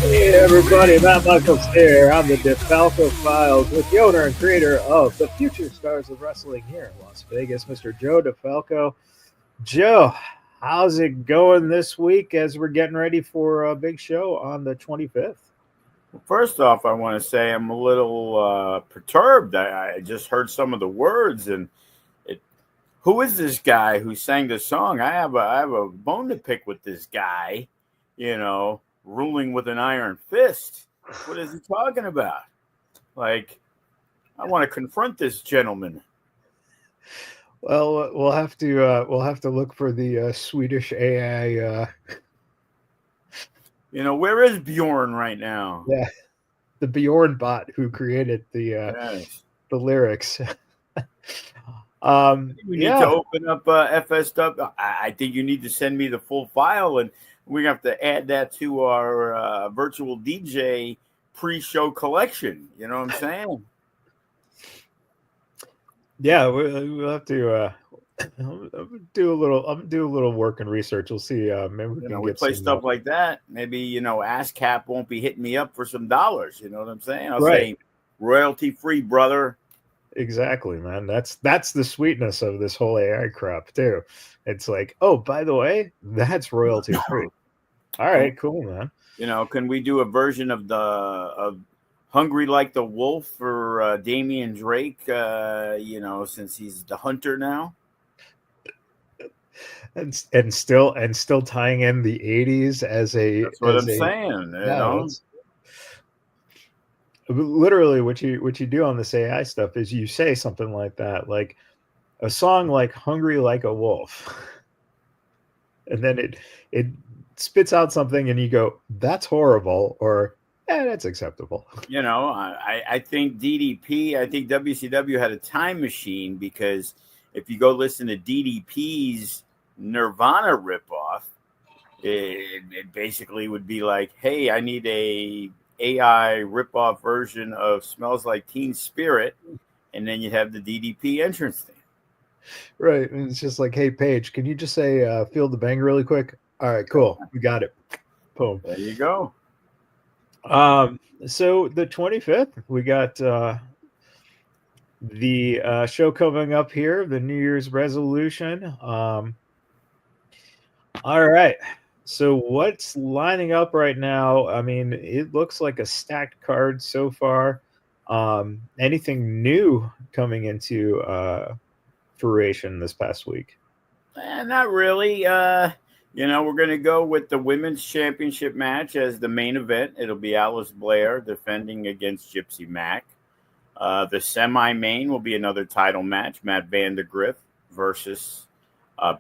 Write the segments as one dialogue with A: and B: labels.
A: Hey everybody, Matt Michaels here. I'm the DeFalco Files with the owner and creator of the Future Stars of Wrestling here in Las Vegas, Mr. Joe DeFalco. Joe, how's it going this week as we're getting ready for a big show on the 25th?
B: Well, first off, I want to say I'm a little perturbed. I just heard some of the words, and who is this guy who sang the song? I have a bone to pick with this guy, ruling with an iron fist. What is he talking about? Like, I want to confront this gentleman.
A: Well, we'll have to look for the Swedish AI.
B: Where is Bjorn right now?
A: Yeah, the Bjorn bot who created the lyrics.
B: We need to open up FSW. I think you need to send me the full file, and we have to add that to our virtual DJ pre-show collection. You know what I'm saying?
A: Yeah, we'll have to do a little work and research. We'll see. Maybe we can
B: we
A: get
B: play
A: some,
B: stuff like that. Maybe ASCAP won't be hitting me up for some dollars. You know what I'm saying? I'll
A: right.
B: say royalty free, brother.
A: Exactly, man. That's the sweetness of this whole AI crap too. It's like, oh, by the way, that's royalty free. All right, cool, man.
B: Can we do a version of Hungry Like the Wolf for Damian Drake, since he's the hunter now?
A: And still tying in the 80s as a
B: That's what I'm saying,
A: Literally what you do on this AI stuff is you say something like that, like a song like Hungry Like a Wolf. And then it spits out something and you go, that's horrible, or that's acceptable.
B: I think DDP, I think WCW had a time machine, because if you go listen to DDP's Nirvana ripoff, it basically would be like, hey, I need a AI ripoff version of Smells Like Teen Spirit, and then you'd have the DDP entrance thing.
A: Right, and it's just like, hey, Paige, can you just say "Feel the Bang" really quick? All right, cool, we got it. Boom.
B: There you go.
A: So the 25th, we got the show coming up here, the New Year's resolution. All right. So what's lining up right now? I mean, it looks like a stacked card so far. Anything new coming into fruition this past week?
B: Not really. We're going to go with the women's championship match as the main event. It'll be Alice Blair defending against Gypsy Mac. The semi-main will be another title match, Matt Vandergriff versus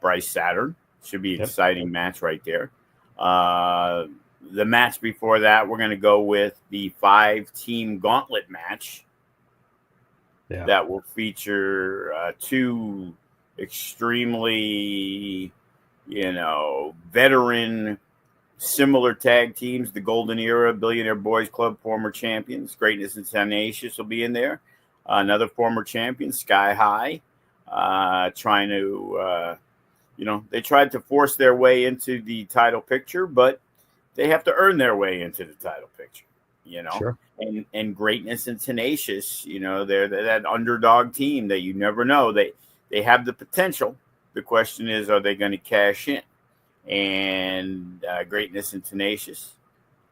B: Bryce Saturn. Should be an exciting match right there. The match before that, we're going to go with the 5-team gauntlet match. Yeah. That will feature two extremely, veteran, similar tag teams. The Golden Era, Billionaire Boys Club, former champions. Greatness and Tenacious will be in there. Another former champion, Sky High, trying to, they tried to force their way into the title picture, but they have to earn their way into the title picture.
A: Sure.
B: And Greatness and Tenacious, they're that underdog team that you never know. They have the potential. The question is, are they going to cash in? And Greatness and Tenacious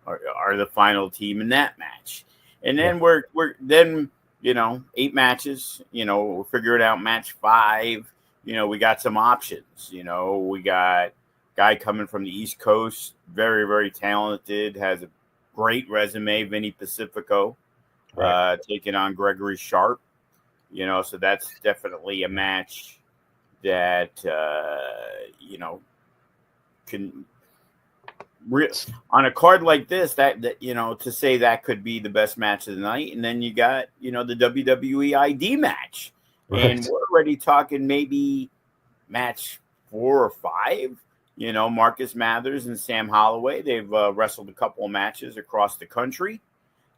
B: are the final team in that match. And then we're then, 8 matches, we're figuring out match 5. We got some options. We got guy coming from the East Coast, very, very talented, has a great resume, Vinny Pacifico, taking on Gregory Sharp. So that's definitely a match that, can on a card like this, that to say that could be the best match of the night. And then you got, the WWE ID match. And we're already talking maybe match 4 or 5. Marcus Mathers and Sam Holloway, they've wrestled a couple of matches across the country.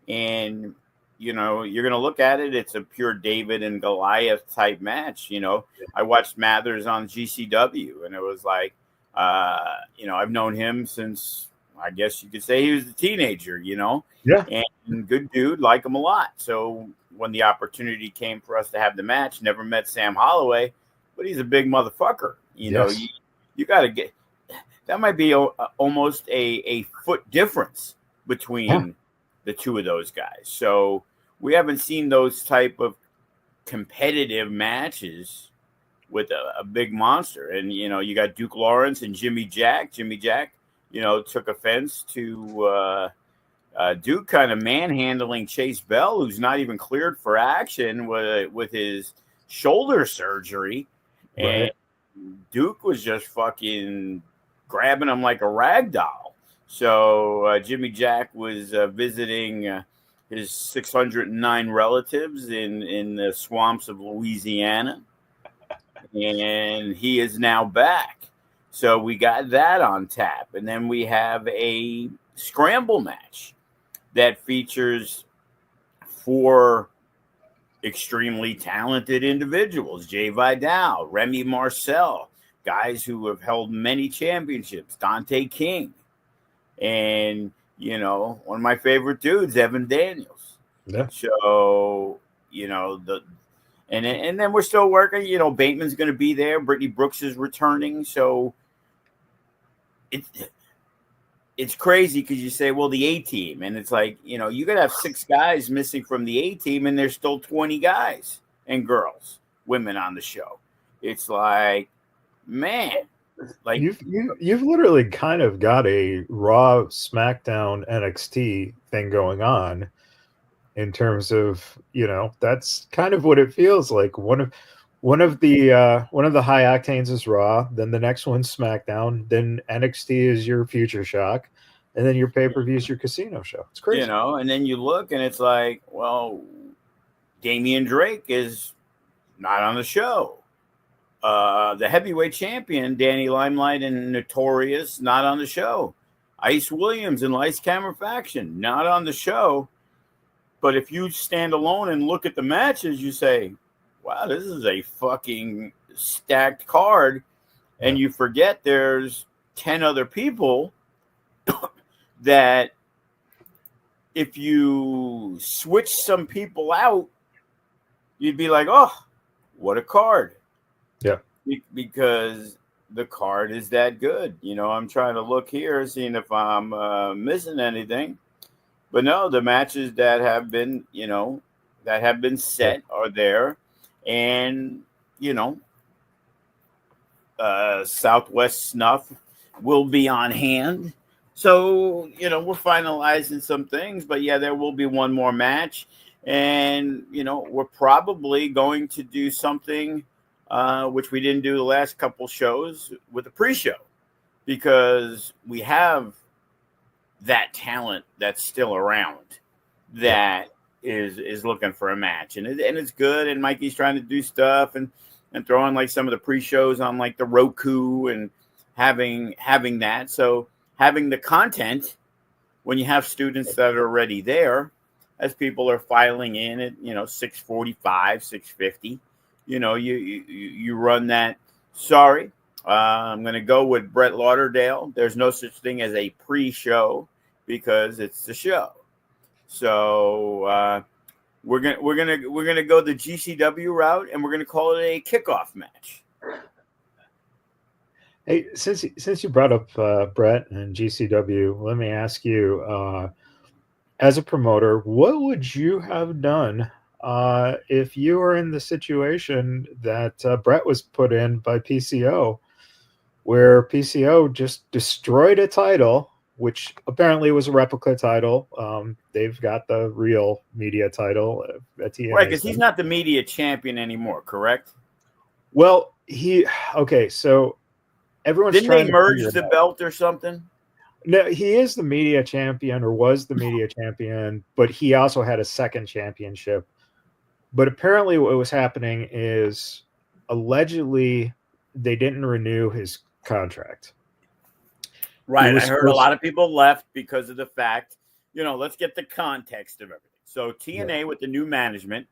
B: And you're going to look at it, it's a pure David and Goliath type match. I watched Mathers on GCW, and it was like, I've known him since, I guess you could say, he was a teenager,
A: Yeah.
B: And good dude, like him a lot. So when the opportunity came for us to have the match, never met Sam Holloway, but he's a big motherfucker. You got to get, that might be almost a foot difference between the two of those guys. So we haven't seen those type of competitive matches with a big monster. And, you got Duke Lawrence and Jimmy Jack. Jimmy Jack, took offense to Duke kind of manhandling Chase Bell, who's not even cleared for action with his shoulder surgery. And Duke was just fucking grabbing him like a rag doll. So Jimmy Jack was visiting his 609 relatives in the swamps of Louisiana. And he is now back. So we got that on tap. And then we have a scramble match that features 4 extremely talented individuals: Jay Vidal, Remy Marcel, guys who have held many championships, Dante King, and one of my favorite dudes, Evan Daniels. So and then we're still working. Bateman's going to be there. Brittany Brooks is returning. So it's crazy because you say, well, the A team, and it's like, you got to have 6 guys missing from the A team, and there's still 20 guys and girls, women on the show. It's like, man, like
A: you've literally kind of got a Raw, SmackDown, NXT thing going on in terms of, that's kind of what it feels like. One of the high octanes is Raw, then the next one's SmackDown, then NXT is your Future Shock, and then your pay-per-view is your casino show. It's crazy.
B: And then you look and it's like, well, Damian Drake is not on the show. The heavyweight champion, Danny Limelight and Notorious, not on the show. Ice Williams and Lights Camera Faction, not on the show. But if you stand alone and look at the matches, you say, wow, this is a fucking stacked card. And you forget there's 10 other people that if you switch some people out, you'd be like, oh, what a card.
A: Yeah.
B: Because the card is that good. I'm trying to look here, seeing if I'm missing anything. But no, the matches that have been, set are there. And, Southwest Snuff will be on hand. So, we're finalizing some things. But, yeah, there will be one more match. And, we're probably going to do something which we didn't do the last couple shows with the pre-show. Because we have that talent that's still around that is looking for a match, and it's good. And Mikey's trying to do stuff and throwing like some of the pre-shows on like the Roku and having that. So having the content when you have students that are already there, as people are filing in at 6:45, 6:50, you run that. Sorry. I'm going to go with Brett Lauderdale. There's no such thing as a pre-show because it's the show. So we're gonna go the GCW route, and we're gonna call it a kickoff match.
A: Hey, since you brought up Brett and GCW, let me ask you: as a promoter, what would you have done if you were in the situation that Brett was put in by PCO, where PCO just destroyed a title, which apparently was a replica title? They've got the real media title at TNA.
B: Right, because he's not the media champion anymore, correct?
A: Well, so everyone's
B: Didn't
A: trying
B: they
A: to
B: merge
A: figure it
B: the
A: out.
B: belt or something?
A: No, he is the media champion, or was the media champion, but he also had a second championship. But apparently, what was happening is allegedly they didn't renew his contract.
B: Right. I heard a lot of people left because of the fact, let's get the context of everything. So TNA with the new management,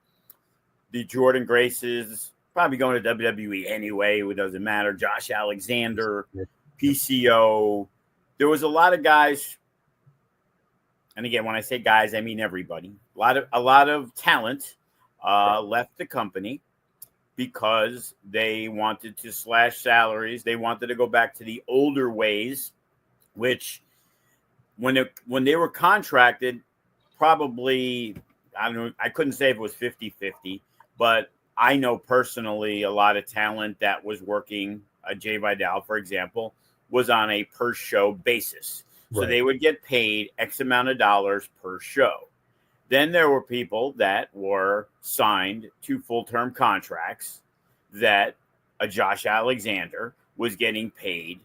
B: the Jordan Graces, probably going to WWE anyway. It doesn't matter. Josh Alexander, PCO. There was a lot of guys. And again, when I say guys, I mean everybody. A lot of talent left the company because they wanted to slash salaries. They wanted to go back to the older ways, which when they were contracted, probably, I don't know, I couldn't say if it was 50-50, but I know personally a lot of talent that was working, Jay Vidal, for example, was on a per show basis. So they would get paid X amount of dollars per show. Then there were people that were signed to full-term contracts that a Josh Alexander was getting paid.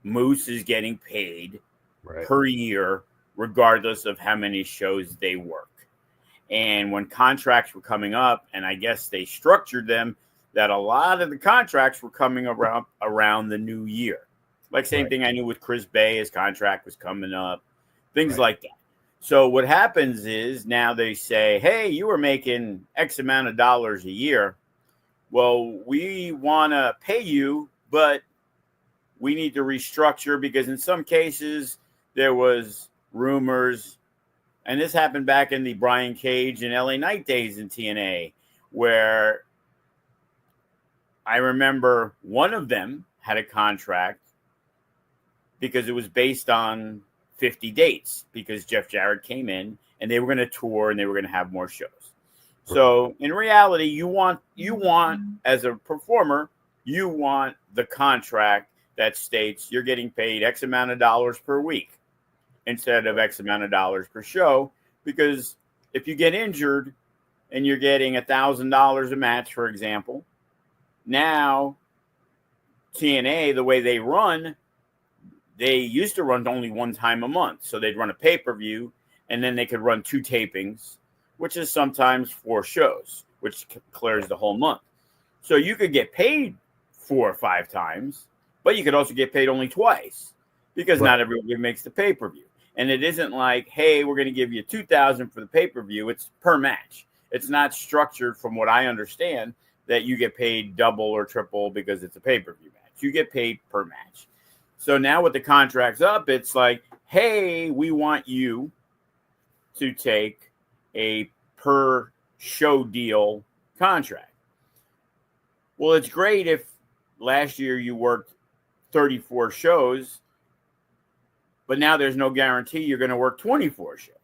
B: Moose is getting paid per year, regardless of how many shows they work. And when contracts were coming up, and I guess they structured them that a lot of the contracts were coming around the new year. Like same thing I knew with Chris Bay, his contract was coming up, things like that. So what happens is now they say, hey, you were making X amount of dollars a year. Well, we want to pay you, but we need to restructure, because in some cases there was rumors, and this happened back in the Brian Cage and LA Knight days in TNA, where I remember one of them had a contract because it was based on 50 dates, because Jeff Jarrett came in and they were going to tour and they were going to have more shows. So in reality, you want as a performer, you want the contract that states you're getting paid X amount of dollars per week instead of X amount of dollars per show. Because if you get injured and you're getting $1,000 a match, for example, now TNA, the way they run, they used to run only one time a month. So they'd run a pay-per-view and then they could run 2 tapings, which is sometimes 4 shows, which clears the whole month. So you could get paid 4 or 5 times, but you could also get paid only twice, because not everybody makes the pay-per-view. And it isn't like, hey, we're going to give you $2,000 for the pay-per-view. It's per match. It's not structured, from what I understand, that you get paid double or triple because it's a pay-per-view match. You get paid per match. So now with the contracts up, it's like, hey, we want you to take a per show deal contract. Well, it's great if last year you worked 34 shows, but now there's no guarantee you're going to work 24 shows.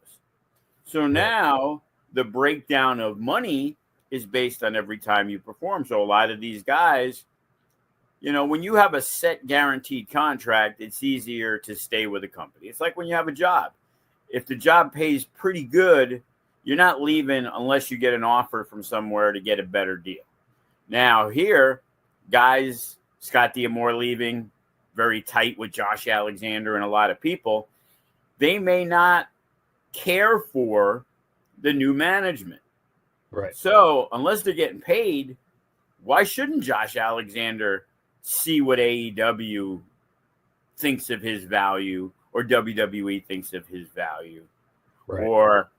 B: So now the breakdown of money is based on every time you perform. So a lot of these guys, when you have a set guaranteed contract, it's easier to stay with a company. It's like when you have a job. If the job pays pretty good, you're not leaving unless you get an offer from somewhere to get a better deal. Now here, guys, Scott D'Amore leaving, very tight with Josh Alexander and a lot of people, they may not care for the new management.
A: Right.
B: So unless they're getting paid, why shouldn't Josh Alexander see what AEW thinks of his value, or WWE thinks of his value? Or,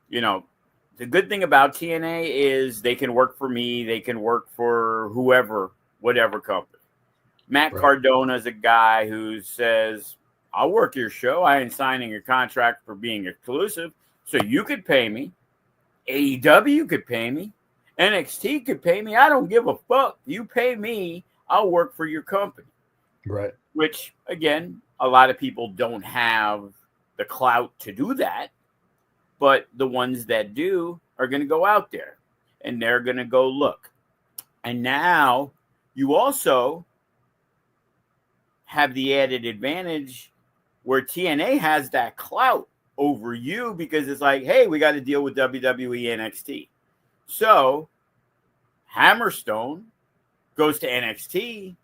B: the good thing about TNA is they can work for me. They can work for whoever, whatever company. Matt Cardona is a guy who says, I'll work your show. I ain't signing a contract for being exclusive. So you could pay me. AEW could pay me. NXT could pay me. I don't give a fuck. You pay me, I'll work for your company.
A: Right.
B: Which, again, a lot of people don't have the clout to do that. But the ones that do are going to go out there and they're going to go look. And now you also have the added advantage where TNA has that clout over you because it's like, hey, we got to deal with WWE NXT. So Hammerstone goes to NXT.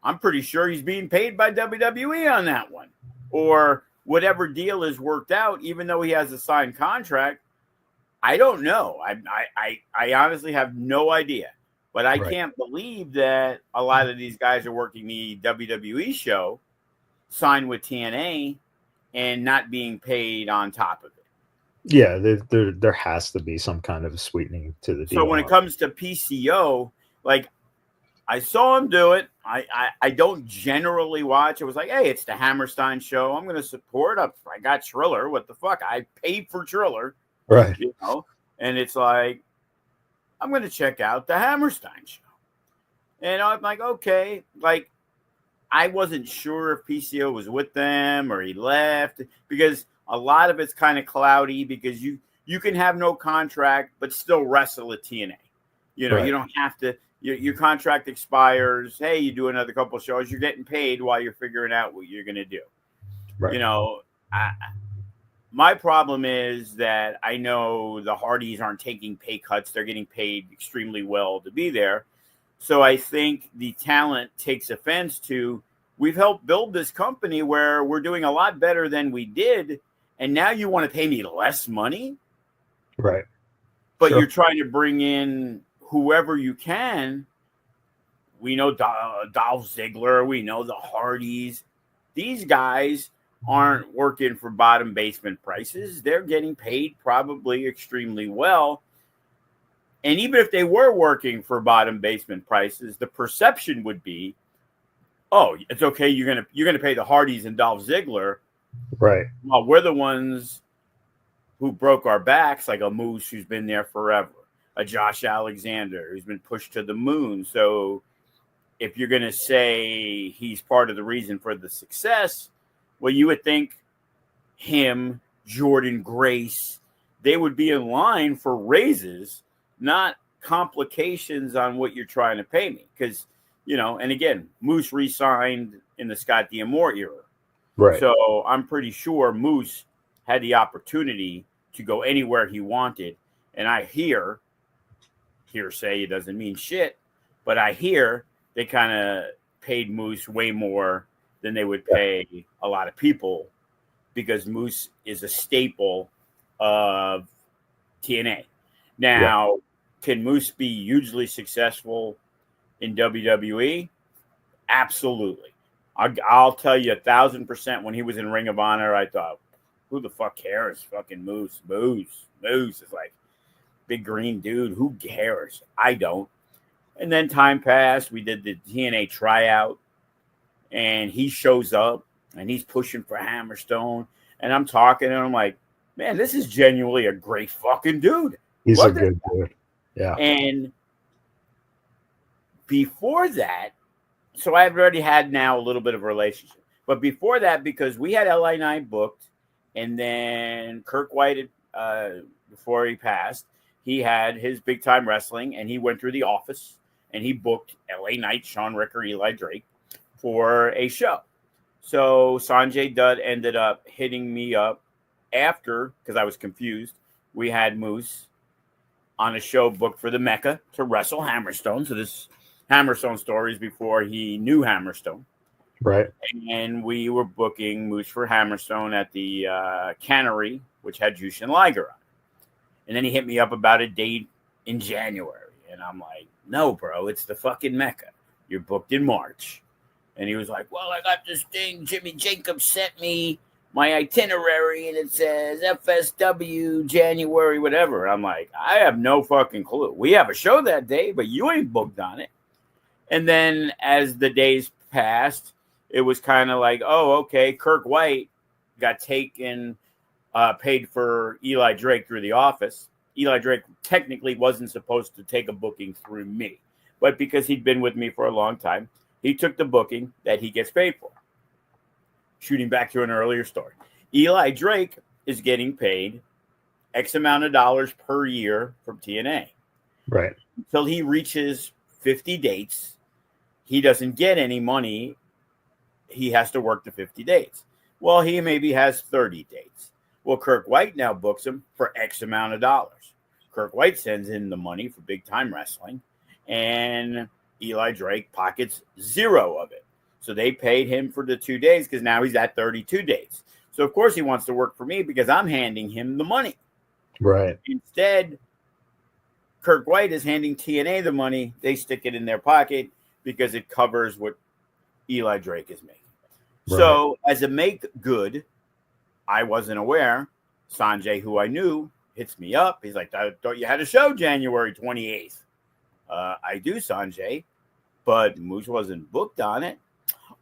B: I'm pretty sure he's being paid by WWE on that one. Or whatever deal is worked out, even though he has a signed contract. I don't know. I honestly have no idea. But I can't believe that a lot of these guys are working the WWE show, signed with TNA, and not being paid on top of it.
A: Yeah, there has to be some kind of sweetening to the deal.
B: So when it comes to PCO, like I saw him do it. I don't generally watch. It was like, hey, it's the Hammerstein show. I'm going to support. I got Triller. What the fuck? I paid for Triller.
A: Right.
B: You know? And it's like, I'm going to check out the Hammerstein show. And I'm like, okay. Like, I wasn't sure if PCO was with them or he left because a lot of it's kind of cloudy because you can have no contract but still wrestle at TNA. You know, you don't have to. Your contract expires. Hey, you do another couple of shows. You're getting paid while you're figuring out what you're going to do. Right. You know, my problem is that I know the Hardys aren't taking pay cuts. They're getting paid extremely well to be there. So I think the talent takes offense to, we've helped build this company where we're doing a lot better than we did. And now you want to pay me less money?
A: Right.
B: But you're trying to bring in whoever you can. We know Dolph Ziggler. We know the Hardys. These guys aren't working for bottom basement prices. They're getting paid probably extremely well. And even if they were working for bottom basement prices, the perception would be, oh, it's okay. You're gonna pay the Hardys and Dolph Ziggler.
A: Right.
B: Well, we're the ones who broke our backs, like a Moose who's been there forever. A Josh Alexander who's been pushed to the moon. So if you're going to say he's part of the reason for the success, well, you would think him, Jordan Grace, they would be in line for raises, not complications on what you're trying to pay me. Because, you know, and again, Moose re-signed in the Scott D'Amore era.
A: Right.
B: So I'm pretty sure Moose had the opportunity to go anywhere he wanted. And I hearsay, it doesn't mean shit, but I hear they kind of paid Moose way more than they would pay a lot of people because Moose is a staple of TNA. Now, can Moose be hugely successful in WWE? Absolutely. I'll tell you 1,000% when he was in Ring of Honor, I thought, who the fuck cares? Fucking Moose. Moose is like, big green dude, who cares? I don't. And then time passed. We did the TNA tryout, and he shows up, and he's pushing for Hammerstone. And I'm talking, and I'm like, man, this is genuinely a great fucking dude.
A: He's a good dude. Yeah.
B: And before that, so I've already had now a little bit of a relationship. But before that, because we had LA Knight booked, and then Kirk White, before he passed, he had his big time wrestling, and he went through the office and he booked LA Knight, Sean Ricker, Eli Drake for a show. So Sanjay Dutt ended up hitting me up after, because I was confused. We had Moose on a show booked for the Mecca to wrestle Hammerstone. So this Hammerstone story is before he knew Hammerstone.
A: Right.
B: And we were booking Moose for Hammerstone at the Cannery, which had Jushin Liger on. And then he hit me up about a date in January. And I'm like, no, bro, it's the fucking Mecca. You're booked in March. And he was like, well, I got this thing. Jimmy Jacobs sent me my itinerary, and it says FSW January, whatever. And I'm like, I have no fucking clue. We have a show that day, but you ain't booked on it. And then as the days passed, it was kind of like, oh, okay, Kirk White got taken, paid for Eli Drake through the office. Eli Drake technically wasn't supposed to take a booking through me, but because he'd been with me for a long time, he took the booking that he gets paid for. Shooting back to an earlier story, Eli Drake is getting paid X amount of dollars per year from TNA.
A: Right.
B: Until he reaches 50 dates, he doesn't get any money. He has to work the 50 dates. Well, he maybe has 30 dates. Well, Kirk White now books him for X amount of dollars. Kirk White sends in the money for big time wrestling, and Eli Drake pockets zero of it. So they paid him for the 2 days because now he's at 32 days. So, of course, he wants to work for me because I'm handing him the money.
A: Right.
B: Instead, Kirk White is handing TNA the money. They stick it in their pocket because it covers what Eli Drake is making. Right. So, as a make good, I wasn't aware. Sanjay, who I knew, hits me up. He's like, I thought you had a show January 28th. I do, Sanjay, but Moose wasn't booked on it.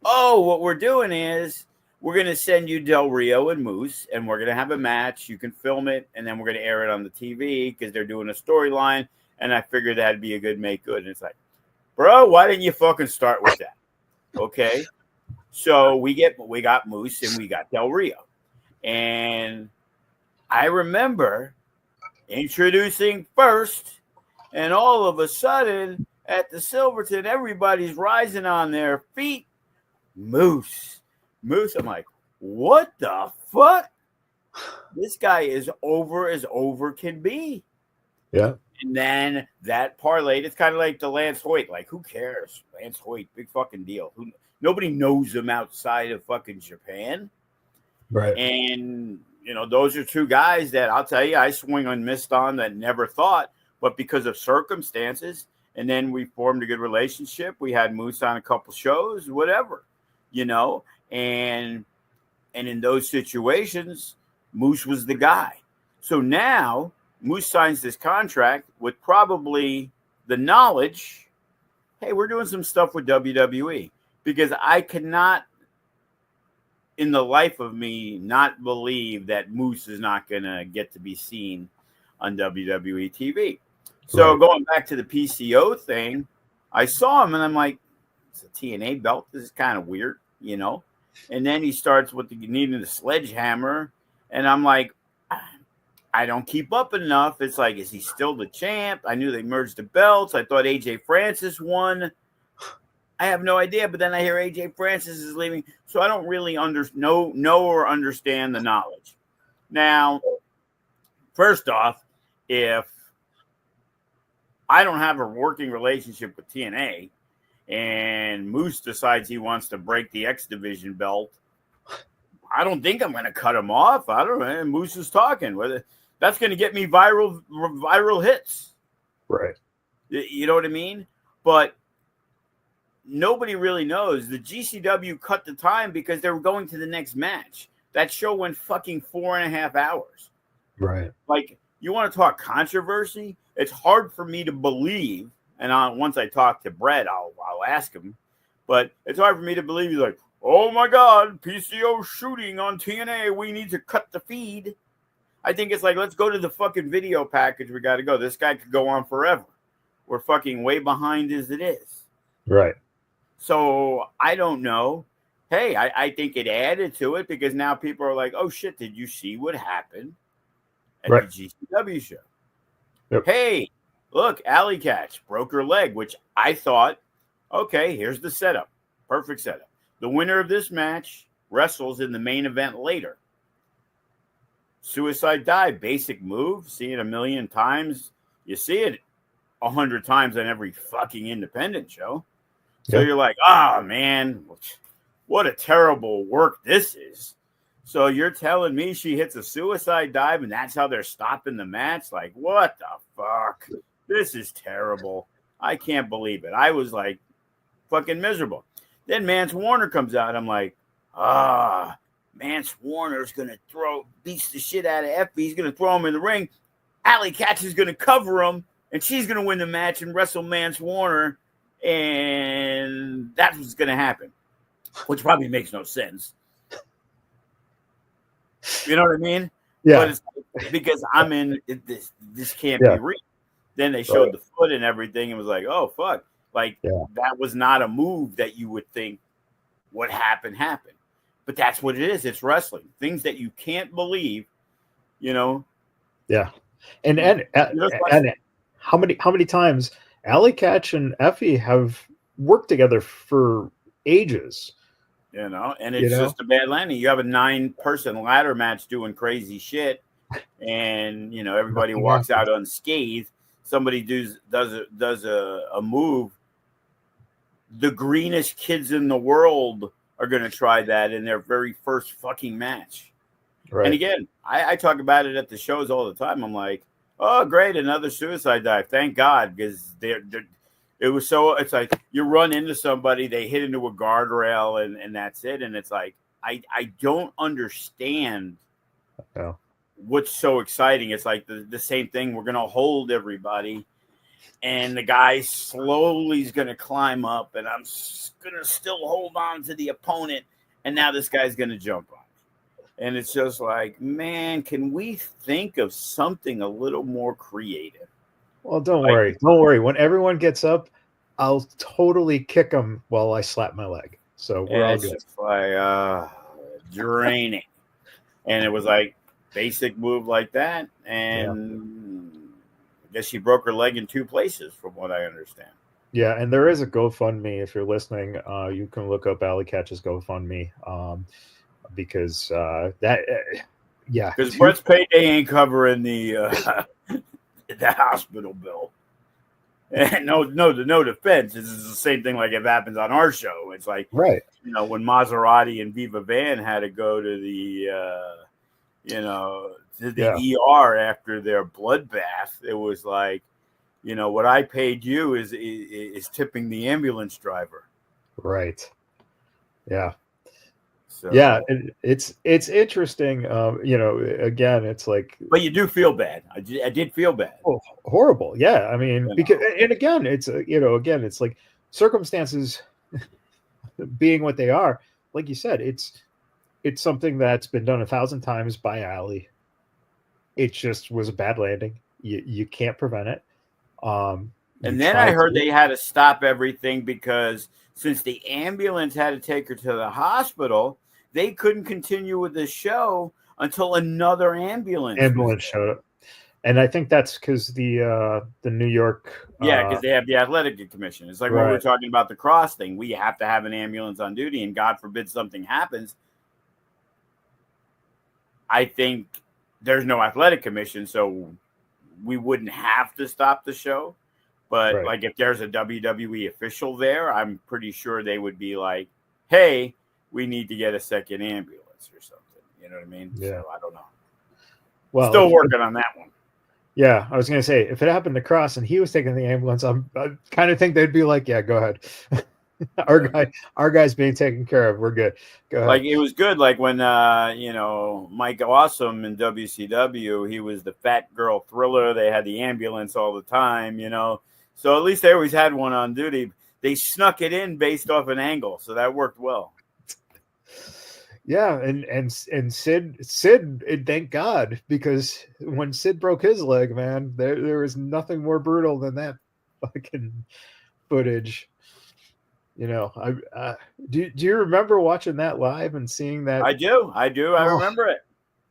B: Oh, what we're doing is we're going to send you Del Rio and Moose, and we're going to have a match. You can film it, and then we're going to air it on the TV because they're doing a storyline, and I figured that'd be a good make good. And it's like, bro, why didn't you fucking start with that? Okay. So we got Moose and we got Del Rio. And I remember introducing first, and all of a sudden at the Silverton, everybody's rising on their feet. Moose. I'm like, what the fuck? This guy is over as over can be.
A: Yeah.
B: And then that parlayed. It's kind of like the Lance Hoyt. Like, who cares? Lance Hoyt, big fucking deal. Nobody knows him outside of fucking Japan.
A: Right.
B: And, those are two guys that I'll tell you, I swing and missed on that never thought, but because of circumstances, and then we formed a good relationship. We had Moose on a couple shows, whatever, and in those situations, Moose was the guy. So now Moose signs this contract with probably the knowledge, hey, we're doing some stuff with WWE, because I cannot in the life of me not believe that Moose is not going to get to be seen on WWE TV. So going back to the PCO thing, I saw him and I'm like, it's a TNA belt. This is kind of weird, And then he starts with needing the sledgehammer. And I'm like, I don't keep up enough. It's like, is he still the champ? I knew they merged the belts. I thought AJ Francis won. I have no idea, but then I hear AJ Francis is leaving, so I don't really know or understand the knowledge. Now, first off, if I don't have a working relationship with TNA and Moose decides he wants to break the X Division belt, I don't think I'm going to cut him off. I don't know. Moose is talking. Whether that's going to get me viral hits.
A: Right.
B: You know what I mean? But nobody really knows. The GCW cut the time because they were going to the next match. That show went fucking 4.5 hours.
A: Right.
B: Like, you want to talk controversy? It's hard for me to believe. And once I talk to Brett, I'll ask him. But it's hard for me to believe. He's like, oh my God, PCO shooting on TNA. We need to cut the feed. I think it's like, let's go to the fucking video package. We got to go. This guy could go on forever. We're fucking way behind as it is.
A: Right.
B: So I don't know. Hey, I think it added to it because now people are like, oh shit, did you see what happened at the GCW show? Yep. Hey, look, Alley Catch broke her leg, which I thought, okay, here's the setup. Perfect setup. The winner of this match wrestles in the main event later. Suicide dive, basic move, see it a million times. You see it 100 times on every fucking independent show. So you're like, oh, man, what a terrible work this is. So you're telling me she hits a suicide dive and that's how they're stopping the match? Like, what the fuck? This is terrible. I can't believe it. I was like fucking miserable. Then Mance Warner comes out. I'm like, Mance Warner's going to beats the shit out of Effie. He's going to throw him in the ring. Alley Catch is going to cover him and she's going to win the match and wrestle Mance Warner. And that's what's going to happen, which probably makes no sense. You know what I mean?
A: Yeah.
B: But it's because I'm in this can't be real. Then they showed the foot and everything and was like, oh, fuck. Like, that was not a move that you would think what happened. But that's what it is. It's wrestling. Things that you can't believe,
A: Yeah, and
B: Just watch
A: and how many times Alley Catch and Effie have worked together for ages?
B: and
A: You
B: it's
A: know,
B: just a bad landing. You have a 9-person ladder match doing crazy shit, and everybody
A: nothing
B: walks
A: happens.
B: out unscathed. Somebody does a move. The greenest kids in the world are going to try that in their very first fucking match. And
A: Right.
B: again, I talk about it at the shows all the time. I'm like, oh, great, another suicide dive. Thank God, because it was so. It's like you run into somebody, they hit into a guardrail, and that's it. And it's like I don't understand
A: No.
B: what's so exciting. It's like the same thing. We're gonna hold everybody, and the guy slowly is gonna climb up, and I'm gonna still hold on to the opponent, and now this guy's gonna jump on. And it's just like, man, can we think of something a little more creative?
A: Well, don't
B: Like,
A: worry. Don't worry. When everyone gets up, I'll totally kick them while I slap my leg. So we're
B: and
A: all
B: it's
A: good.
B: just like draining. And it was like basic move like that.
A: Yeah.
B: And I guess she broke her leg in 2 places, from what I understand.
A: Yeah, and there is a GoFundMe if you're listening. You can look up Alley Catch's GoFundMe because that, yeah,
B: Because Brett's payday ain't covering the hospital bill. And no defense. This is the same thing like if it happens on our show. It's like,
A: right.
B: when Maserati and Viva Van had to go to the ER after their bloodbath, it was like, what I paid you is tipping the ambulance driver.
A: Right. Yeah.
B: So
A: Yeah, it's interesting. Again, it's like,
B: but you do feel bad. I did feel bad.
A: oh, horrible. Yeah, I mean, because and again, it's again, it's like circumstances being what they are. Like you said, it's something that's been done 1,000 times by Alley. It just was a bad landing. You can't prevent it.
B: And then I heard they had to stop everything because since the ambulance had to take her to the hospital, they couldn't continue with the show until another ambulance
A: showed up. And I think that's because the New York,
B: because they have the athletic commission. It's like when we were talking about the cross thing. We have to have an ambulance on duty, and God forbid something happens. I think there's no athletic commission, so we wouldn't have to stop the show. But like if there's a WWE official there, I'm pretty sure they would be like, hey, we need to get a second ambulance or something. You know what I mean?
A: Yeah.
B: So I don't know.
A: Well,
B: still working on that one.
A: Yeah, I was going to say, if it happened to Cross and he was taking the ambulance, I kind of think they'd be like, yeah, go ahead. Our guy's being taken care of. We're good. Go ahead.
B: Like it was good. Like when Mike Awesome in WCW, he was the fat girl thriller. They had the ambulance all the time, So at least they always had one on duty. They snuck it in based off an angle, so that worked well.
A: Yeah, and Sid, thank God, because when Sid broke his leg, man, there was nothing more brutal than that fucking footage. Do you remember watching that live and seeing that?
B: I do. I remember it.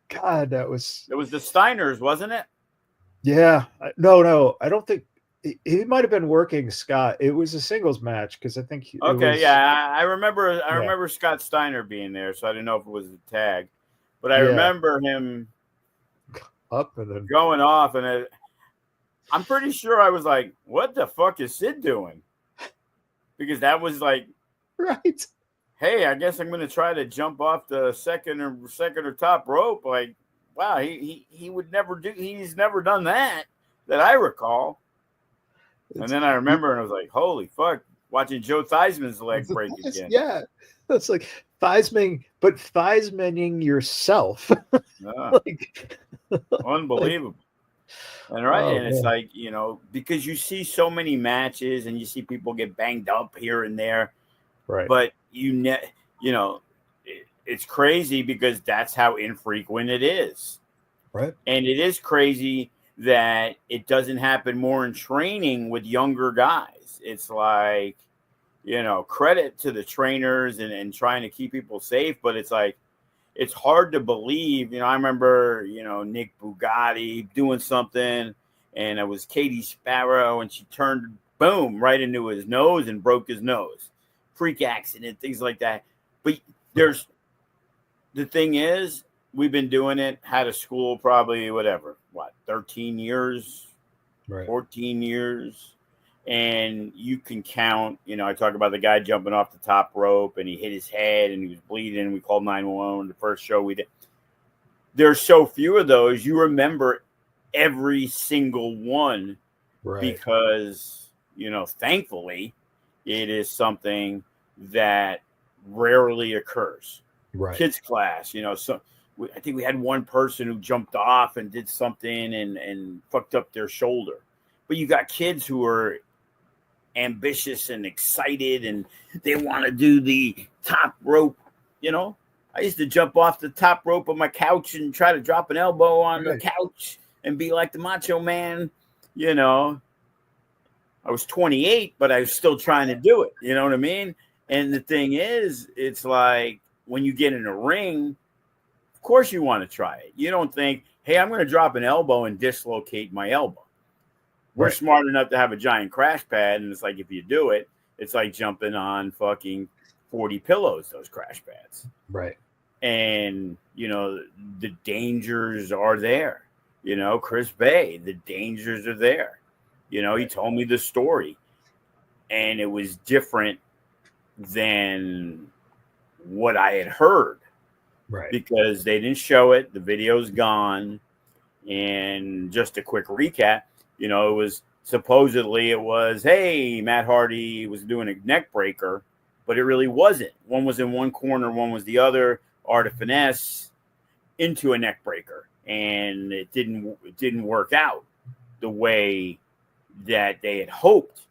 A: God, it
B: was the Steiners, wasn't it?
A: Yeah. No, I don't think he might have been working Scott. It was a singles match because I think
B: I remember Scott Steiner being there, so I didn't know if it was a tag, but I remember him
A: up and then
B: going off, and I'm pretty sure I was like, "What the fuck is Sid doing?" Because that was like,
A: right.
B: Hey, I guess I'm going to try to jump off the second or top rope. Like, wow, he would never do. He's never done that I recall. And then I remember, and I was like, "Holy fuck!" Watching Joe Theismann's leg break again.
A: Yeah, that's like Theismanning, but Theismanning yourself.
B: Like, unbelievable. And it's like, because you see so many matches, and you see people get banged up here and there,
A: right?
B: But it's crazy because that's how infrequent it is,
A: right?
B: And it is crazy that it doesn't happen more in training with younger guys. It's like, credit to the trainers and trying to keep people safe. But it's like, it's hard to believe. I remember, Nick Bugatti doing something, and it was Katie Sparrow, and she turned, boom, right into his nose and broke his nose. Freak accident, things like that. But the thing is, we've been doing it, had a school probably, 13 years,
A: right.
B: 14 years. And you can count, I talk about the guy jumping off the top rope and he hit his head and he was bleeding. We called 911 the first show we did. There's so few of those. You remember every single one,
A: Right.
B: Because, thankfully, it is something that rarely occurs.
A: Right.
B: Kids class, so I think we had one person who jumped off and did something and fucked up their shoulder. But you got kids who are ambitious and excited and they want to do the top rope. I used to jump off the top rope of my couch and try to drop an elbow on the couch and be like the Macho Man. I was 28, but I was still trying to do it. You know what I mean? And the thing is, it's like when you get in a ring, of course you want to try it. You don't think, hey, I'm going to drop an elbow and dislocate my elbow. We're smart enough to have a giant crash pad, and it's like if you do it, it's like jumping on fucking 40 pillows, those crash pads.
A: Right.
B: And, the dangers are there. Chris Bay, the dangers are there. He told me the story, and it was different than what I had heard.
A: Right.
B: Because they didn't show it. The video's gone. And just a quick recap, it was supposedly hey, Matt Hardy was doing a neck breaker, but it really wasn't. One was in one corner, one was the other. Art of finesse into a neck breaker, and it didn't work out the way that they had hoped.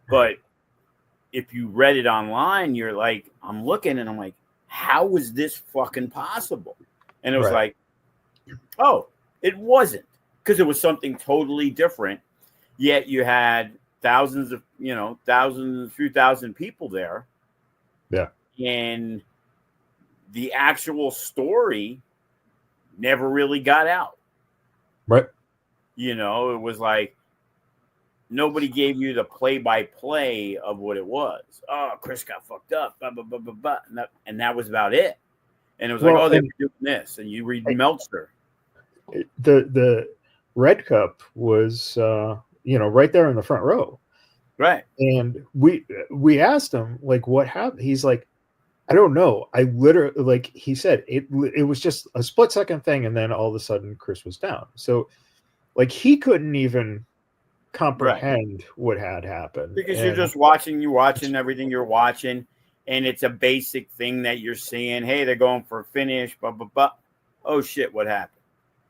B: But if you read it online, you're like, I'm looking and I'm like, how was this fucking possible? And it was like, oh, it wasn't, because it was something totally different. Yet you had thousands, a few thousand people there.
A: Yeah.
B: And the actual story never really got out.
A: Right.
B: It was like nobody gave you the play-by-play of what it was. Oh, Chris got fucked up, blah, blah, blah, blah, blah. And that was about it. And it was like, oh, they were doing this. And you read Meltzer.
A: The Red Cup was, right there in the front row.
B: Right.
A: And we asked him, like, what happened? He's like, I don't know. I literally, like he said, it was just a split second thing. And then all of a sudden Chris was down. So like he couldn't even comprehend what had happened.
B: Because you're just watching everything you're watching. And it's a basic thing that you're seeing. Hey, they're going for a finish, blah, blah, blah. Oh shit, what happened?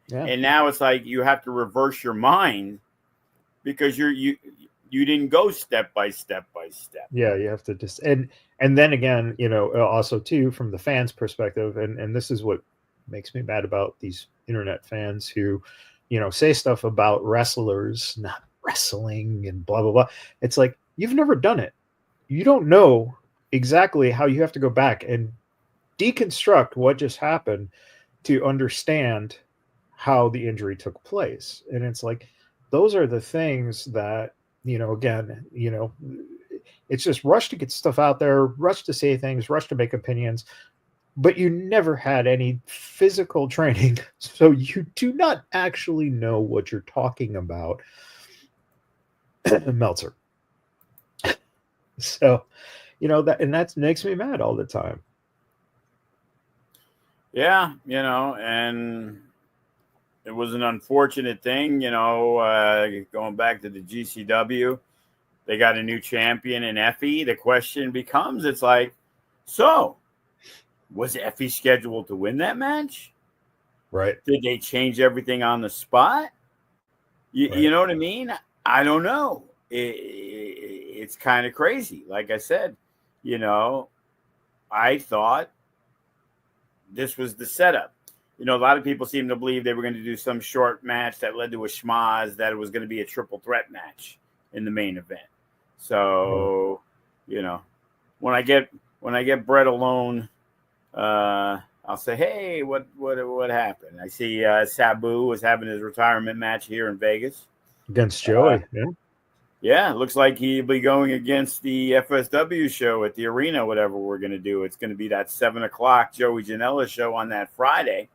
B: Yeah. And now it's like you have to reverse your mind because you didn't go step by step by step.
A: Yeah, you have to just and then again, also too from the fans' perspective, and this is what makes me mad about these internet fans who, say stuff about wrestlers not wrestling and blah blah blah. It's like you've never done it. You don't know exactly how you have to go back and deconstruct what just happened to understand how the injury took place. And it's like those are the things that, again, it's just rush to get stuff out there, rush to say things, rush to make opinions, but you never had any physical training, so you do not actually know what you're talking about. Meltzer. So, that makes me mad all the time.
B: Yeah, and it was an unfortunate thing, going back to the GCW. They got a new champion in Effie. The question becomes, it's like, so was Effie scheduled to win that match?
A: Right.
B: Did they change everything on the spot? You know what I mean? I don't know. It's kind of crazy. Like I said, I thought this was the setup. A lot of people seem to believe they were going to do some short match that led to a schmoz, that it was going to be a triple threat match in the main event. So, when I get Brett alone I'll say, hey, what happened? I see Sabu was having his retirement match here in Vegas
A: against Joey. Yeah.
B: Yeah, it looks like he'll be going against the FSW show at the arena, whatever we're going to do. It's going to be that 7 o'clock Joey Janela show on that Friday.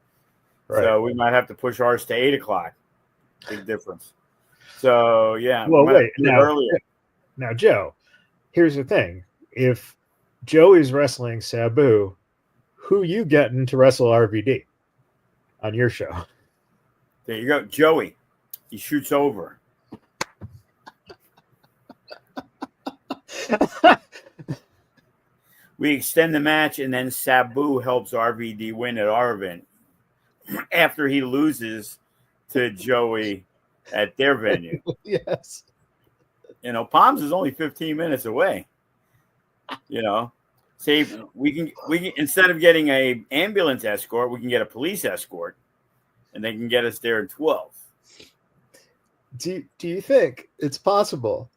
B: Right. So we might have to push ours to 8 o'clock. Big difference. So, yeah.
A: Well, wait. Now, Joe, here's the thing. If Joey's wrestling Sabu, who you getting to wrestle RVD on your show?
B: There you go. Joey. He shoots over. We extend the match, and then Sabu helps RVD win at our event after he loses to Joey at their venue.
A: Yes.
B: You know, Palms is only 15 minutes away. You know, say we can instead of getting a ambulance escort, we can get a police escort, and they can get us there in 12.
A: Do you think it's possible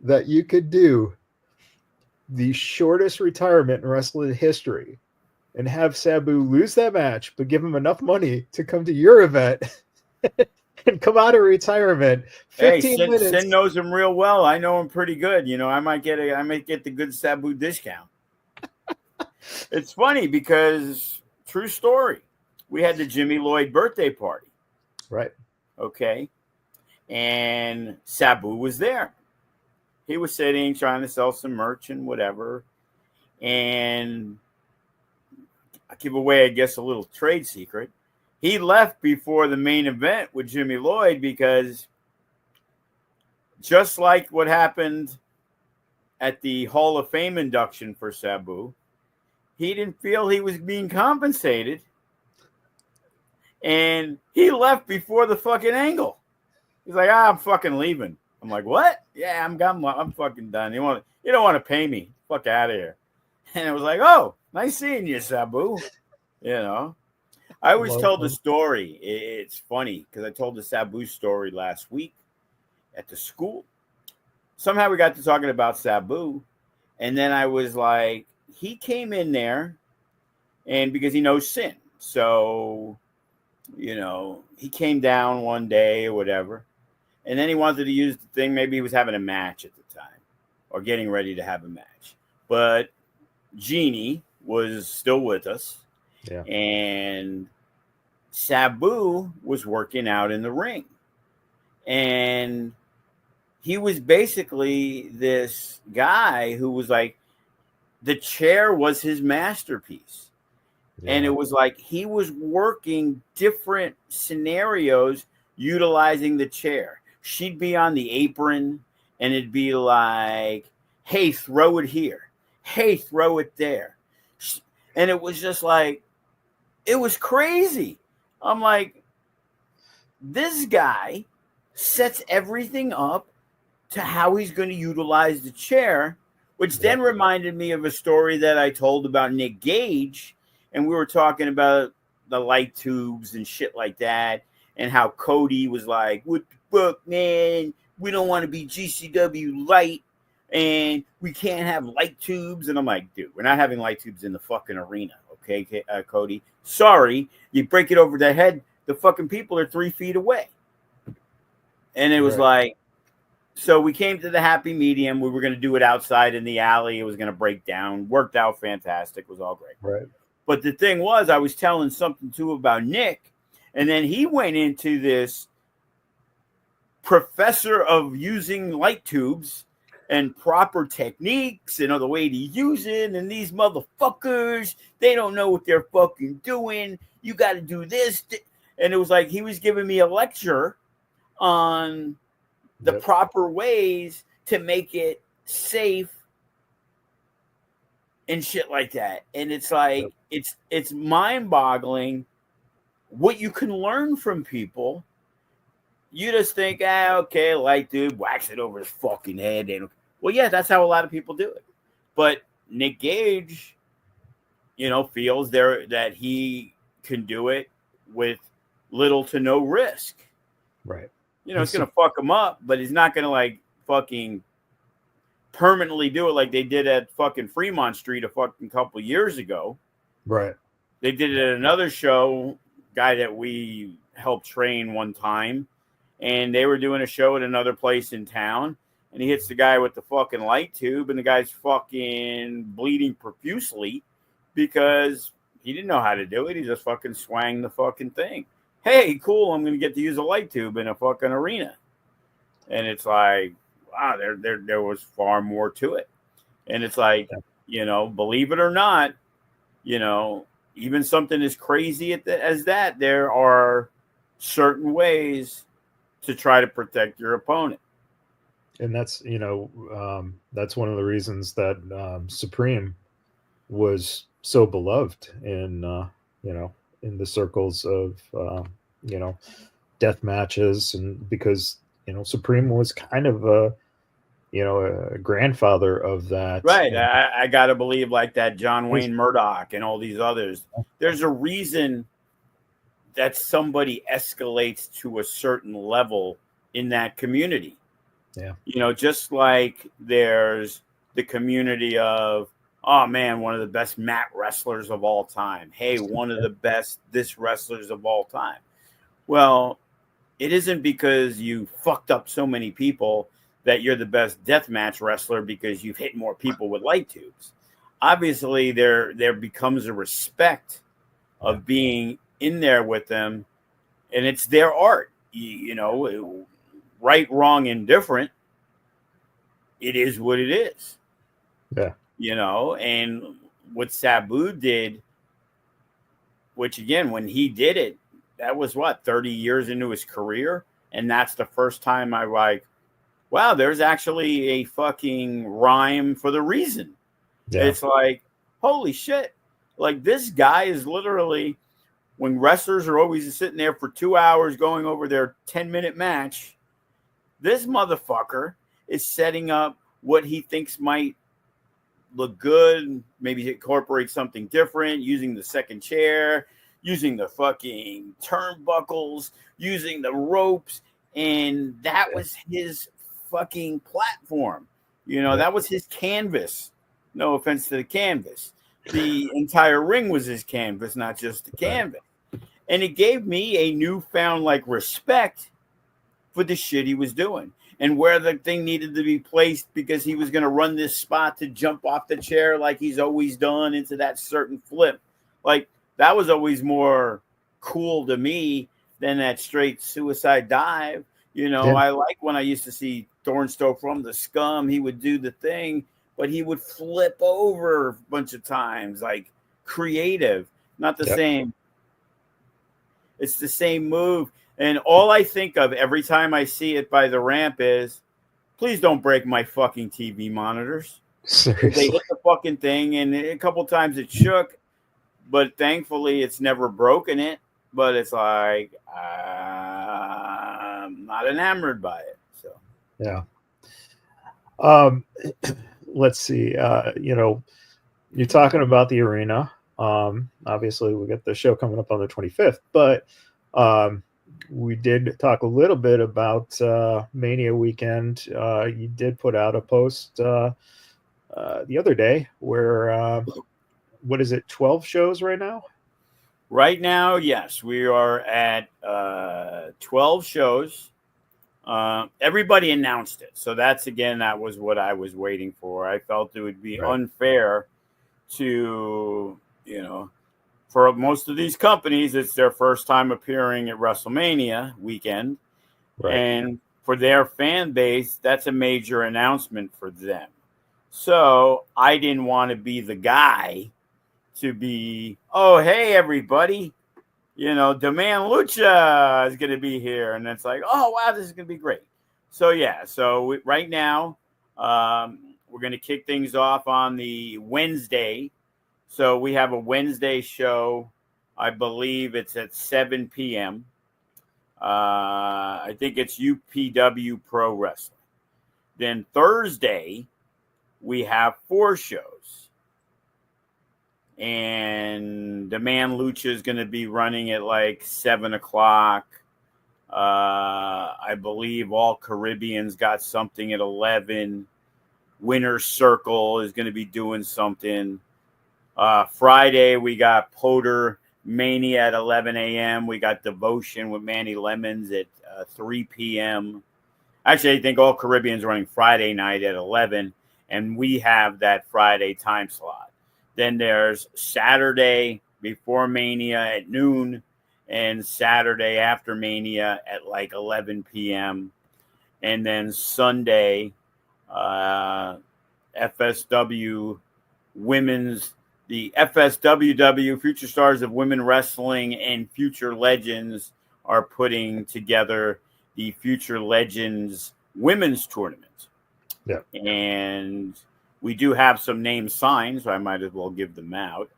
A: that you could do the shortest retirement in wrestling history and have Sabu lose that match, but give him enough money to come to your event and come out of retirement? 15 minutes.
B: Sin knows him real well. I know him pretty good. You know, I might get the good Sabu discount. It's funny because true story. We had the Jimmy Lloyd birthday party.
A: Right.
B: Okay. And Sabu was there. He was sitting trying to sell some merch and whatever. And I give away, I guess, a little trade secret. He left before the main event with Jimmy Lloyd because just like what happened at the Hall of Fame induction for Sabu, he didn't feel he was being compensated. And he left before the fucking angle. He's like, I'm fucking leaving. I'm like, what? Yeah, I'm fucking done. You don't want to pay me. Fuck out of here. And it was like, oh, nice seeing you, Sabu. You know, I always tell the story. It's funny because I told the Sabu story last week at the school. Somehow we got to talking about Sabu. And then I was like, he came in there and because he knows Sin. So, you know, he came down one day or whatever. And then he wanted to use the thing. Maybe he was having a match at the time or getting ready to have a match. But Jeannie was still with us. Yeah. And Sabu was working out in the ring. And he was basically this guy who was like, the chair was his masterpiece. Yeah. And it was like he was working different scenarios utilizing the chair. She'd be on the apron and it'd be like, hey, throw it here. Hey, throw it there. And it was just like, it was crazy. I'm like, this guy sets everything up to how he's going to utilize the chair, which then reminded me of a story that I told about Nick Gage. And we were talking about the light tubes and shit like that. And how Cody was like, what the fuck, man? We don't want to be GCW light. And we can't have light tubes. And I'm like, dude, we're not having light tubes in the fucking arena. Okay, Cody. Sorry. You break it over the head. The fucking people are 3 feet away. And it was like, so we came to the happy medium. We were going to do it outside in the alley. It was going to break down. Worked out fantastic. It was all great.
A: Right.
B: But the thing was, I was telling something too about Nick. And then he went into this professor of using light tubes and proper techniques and the way to use it. And these motherfuckers, they don't know what they're fucking doing. You got to do this. And it was like he was giving me a lecture on the proper ways to make it safe and shit like that. And it's like, it's mind-boggling what you can learn from people. You just think, okay, light dude, wax it over his fucking head. And well, yeah, that's how a lot of people do it. But Nick Gage, feels that he can do it with little to no risk.
A: Right.
B: It's going to fuck him up, but he's not going to like fucking permanently do it like they did at fucking Fremont Street a fucking couple years ago.
A: Right.
B: They did it at another show, guy that we helped train one time, and they were doing a show at another place in town, and he hits the guy with the fucking light tube, and the guy's fucking bleeding profusely because he didn't know how to do it. He just fucking swang the fucking thing. Hey, cool, I'm going to get to use a light tube in a fucking arena. And it's like, wow, there was far more to it. And it's like, believe it or not, even something as crazy as that, there are certain ways to try to protect your opponent.
A: And that's, that's one of the reasons that Supreme was so beloved in, in the circles of, death matches, and because, Supreme was kind of a grandfather of that.
B: Right.
A: And
B: I got to believe like that John Wayne Murdoch and all these others. There's a reason that somebody escalates to a certain level in that community.
A: Yeah.
B: Just like there's the community of, oh man, one of the best mat wrestlers of all time. Hey, one of the best this wrestlers of all time. Well, it isn't because you fucked up so many people that you're the best deathmatch wrestler because you've hit more people with light tubes. Obviously, there becomes a respect of being in there with them, and it's their art. Right, wrong, indifferent. It is what it is.
A: Yeah.
B: And what Sabu did, which again, when he did it, that was 30 years into his career. And that's the first time I like, wow, there's actually a fucking rhyme for the reason. Yeah. It's like, holy shit. Like this guy is literally, when wrestlers are always sitting there for 2 hours going over their 10-minute match, this motherfucker is setting up what he thinks might look good, maybe incorporate something different, using the second chair, using the fucking turnbuckles, using the ropes, and that was his fucking platform. That was his canvas. No offense to the canvas. The entire ring was his canvas, not just the canvas. And it gave me a newfound respect for the shit he was doing and where the thing needed to be placed, because he was going to run this spot to jump off the chair like he's always done into that certain flip. Like that was always more cool to me than that straight suicide dive. I like when I used to see Thornstowe from the Scum, he would do the thing, but he would flip over a bunch of times, like creative, not the same. It's the same move. And all I think of every time I see it by the ramp is, please don't break my fucking TV monitors.
A: Seriously.
B: They hit the fucking thing, and a couple times it shook, but thankfully it's never broken it. But it's like, I'm not enamored by it. So
A: yeah. Let's see. You're talking about the arena. Obviously, we got the show coming up on the 25th, but we did talk a little bit about Mania weekend. You did put out a post the other day where, what is it, 12 shows right now?
B: Right now, yes, we are at 12 shows. Everybody announced it. So that was what I was waiting for. I felt it would be unfair to, for most of these companies, it's their first time appearing at WrestleMania weekend. Right. And for their fan base, that's a major announcement for them. So I didn't want to be the guy to be, oh, hey, everybody, Demand Lucha is going to be here. And it's like, oh, wow, this is going to be great. So, yeah, right now, we're going to kick things off on the Wednesday. So we have a Wednesday show. I believe it's at 7 p.m. I think it's UPW Pro Wrestling. Then Thursday, we have 4 shows. And Demand Lucha is going to be running at 7 o'clock. I believe All Caribbean's got something at 11. Winner's Circle is going to be doing something. Friday, we got Poder Mania at 11 a.m. We got Devotion with Manny Lemons at 3 p.m. Actually, I think All Caribbean's running Friday night at 11, and we have that Friday time slot. Then there's Saturday before Mania at noon, and Saturday after Mania at like 11 p.m. And then Sunday, FSW Women's, the FSWW Future Stars of Women Wrestling and Future Legends are putting together the Future Legends Women's Tournament.
A: Yeah.
B: And we do have some names signed, so I might as well give them out.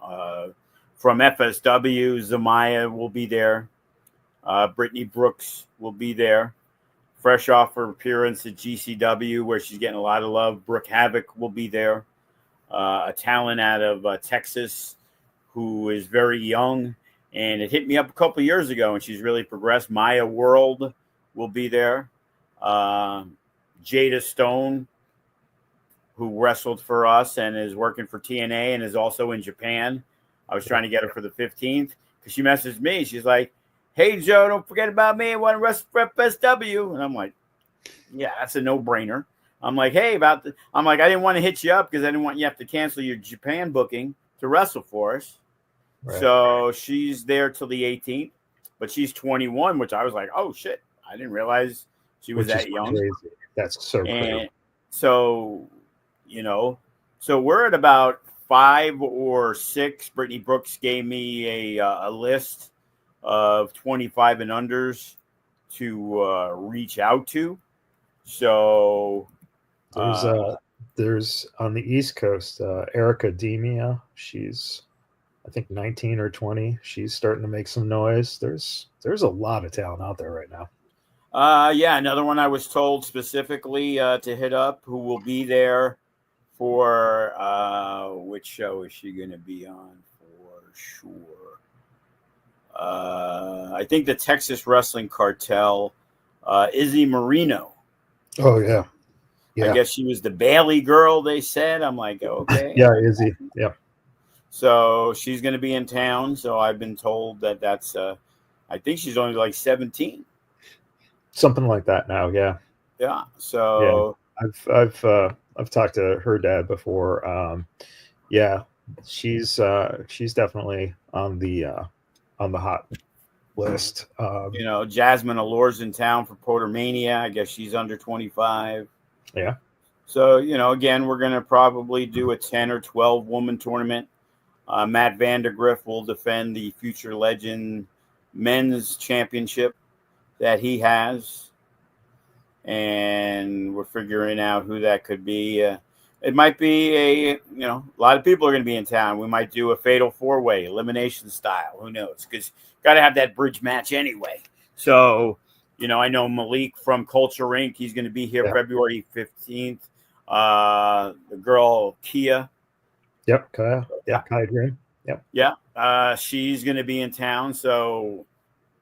B: From FSW, Zamaya will be there. Brittany Brooks will be there. Fresh off her appearance at GCW, where she's getting a lot of love, Brooke Havoc will be there. A talent out of Texas who is very young, and it hit me up a couple years ago, and she's really progressed. Maya World will be there. Jada Stone, who wrestled for us and is working for TNA and is also in Japan. I was trying to get her for the 15th because she messaged me. She's like, "Hey, Joe, don't forget about me. I want to wrestle for FSW." And I'm like, yeah, that's a no-brainer. I'm like, hey, I'm like, I didn't want to hit you up because I didn't want you to have to cancel your Japan booking to wrestle for us. Right. So she's there till the 18th, but she's 21, which I was like, oh, shit. I didn't realize she was that young.
A: Crazy. That's so crazy.
B: So, so we're at about 5 or 6. Brittany Brooks gave me a list of 25 and unders to reach out to. So
A: there's on the East Coast, Erica Demia. She's, I think, 19 or 20. She's starting to make some noise. There's a lot of talent out there right now.
B: Yeah, another one I was told specifically to hit up, who will be there for which show is she going to be on for sure? I think the Texas Wrestling Cartel, Izzy Marino.
A: Oh, yeah.
B: I guess she was the Bailey girl, they said. I'm like, okay.
A: Yeah, Izzy. Yeah.
B: So she's going to be in town. So I've been told that's, I think she's only like 17.
A: Something like that now. Yeah.
B: Yeah. So
A: yeah. I've talked to her dad before. Yeah, she's definitely on the hot list.
B: Jasmine Allure's in town for Portermania. I guess she's under 25.
A: Yeah.
B: So, again, we're going to probably do a 10 or 12 woman tournament. Matt Vandergriff will defend the Future Legend Men's Championship that he has. And we're figuring out who that could be. It might be a lot of people are going to be in town. We might do a fatal 4-way elimination style. Who knows? Because got to have that bridge match anyway. So, I know Malik from Culture Inc. He's going to be here February 15th. The girl Kia.
A: Yep, Kaya. Yeah, Kaya Green. Yep.
B: Yeah, she's going to be in town. So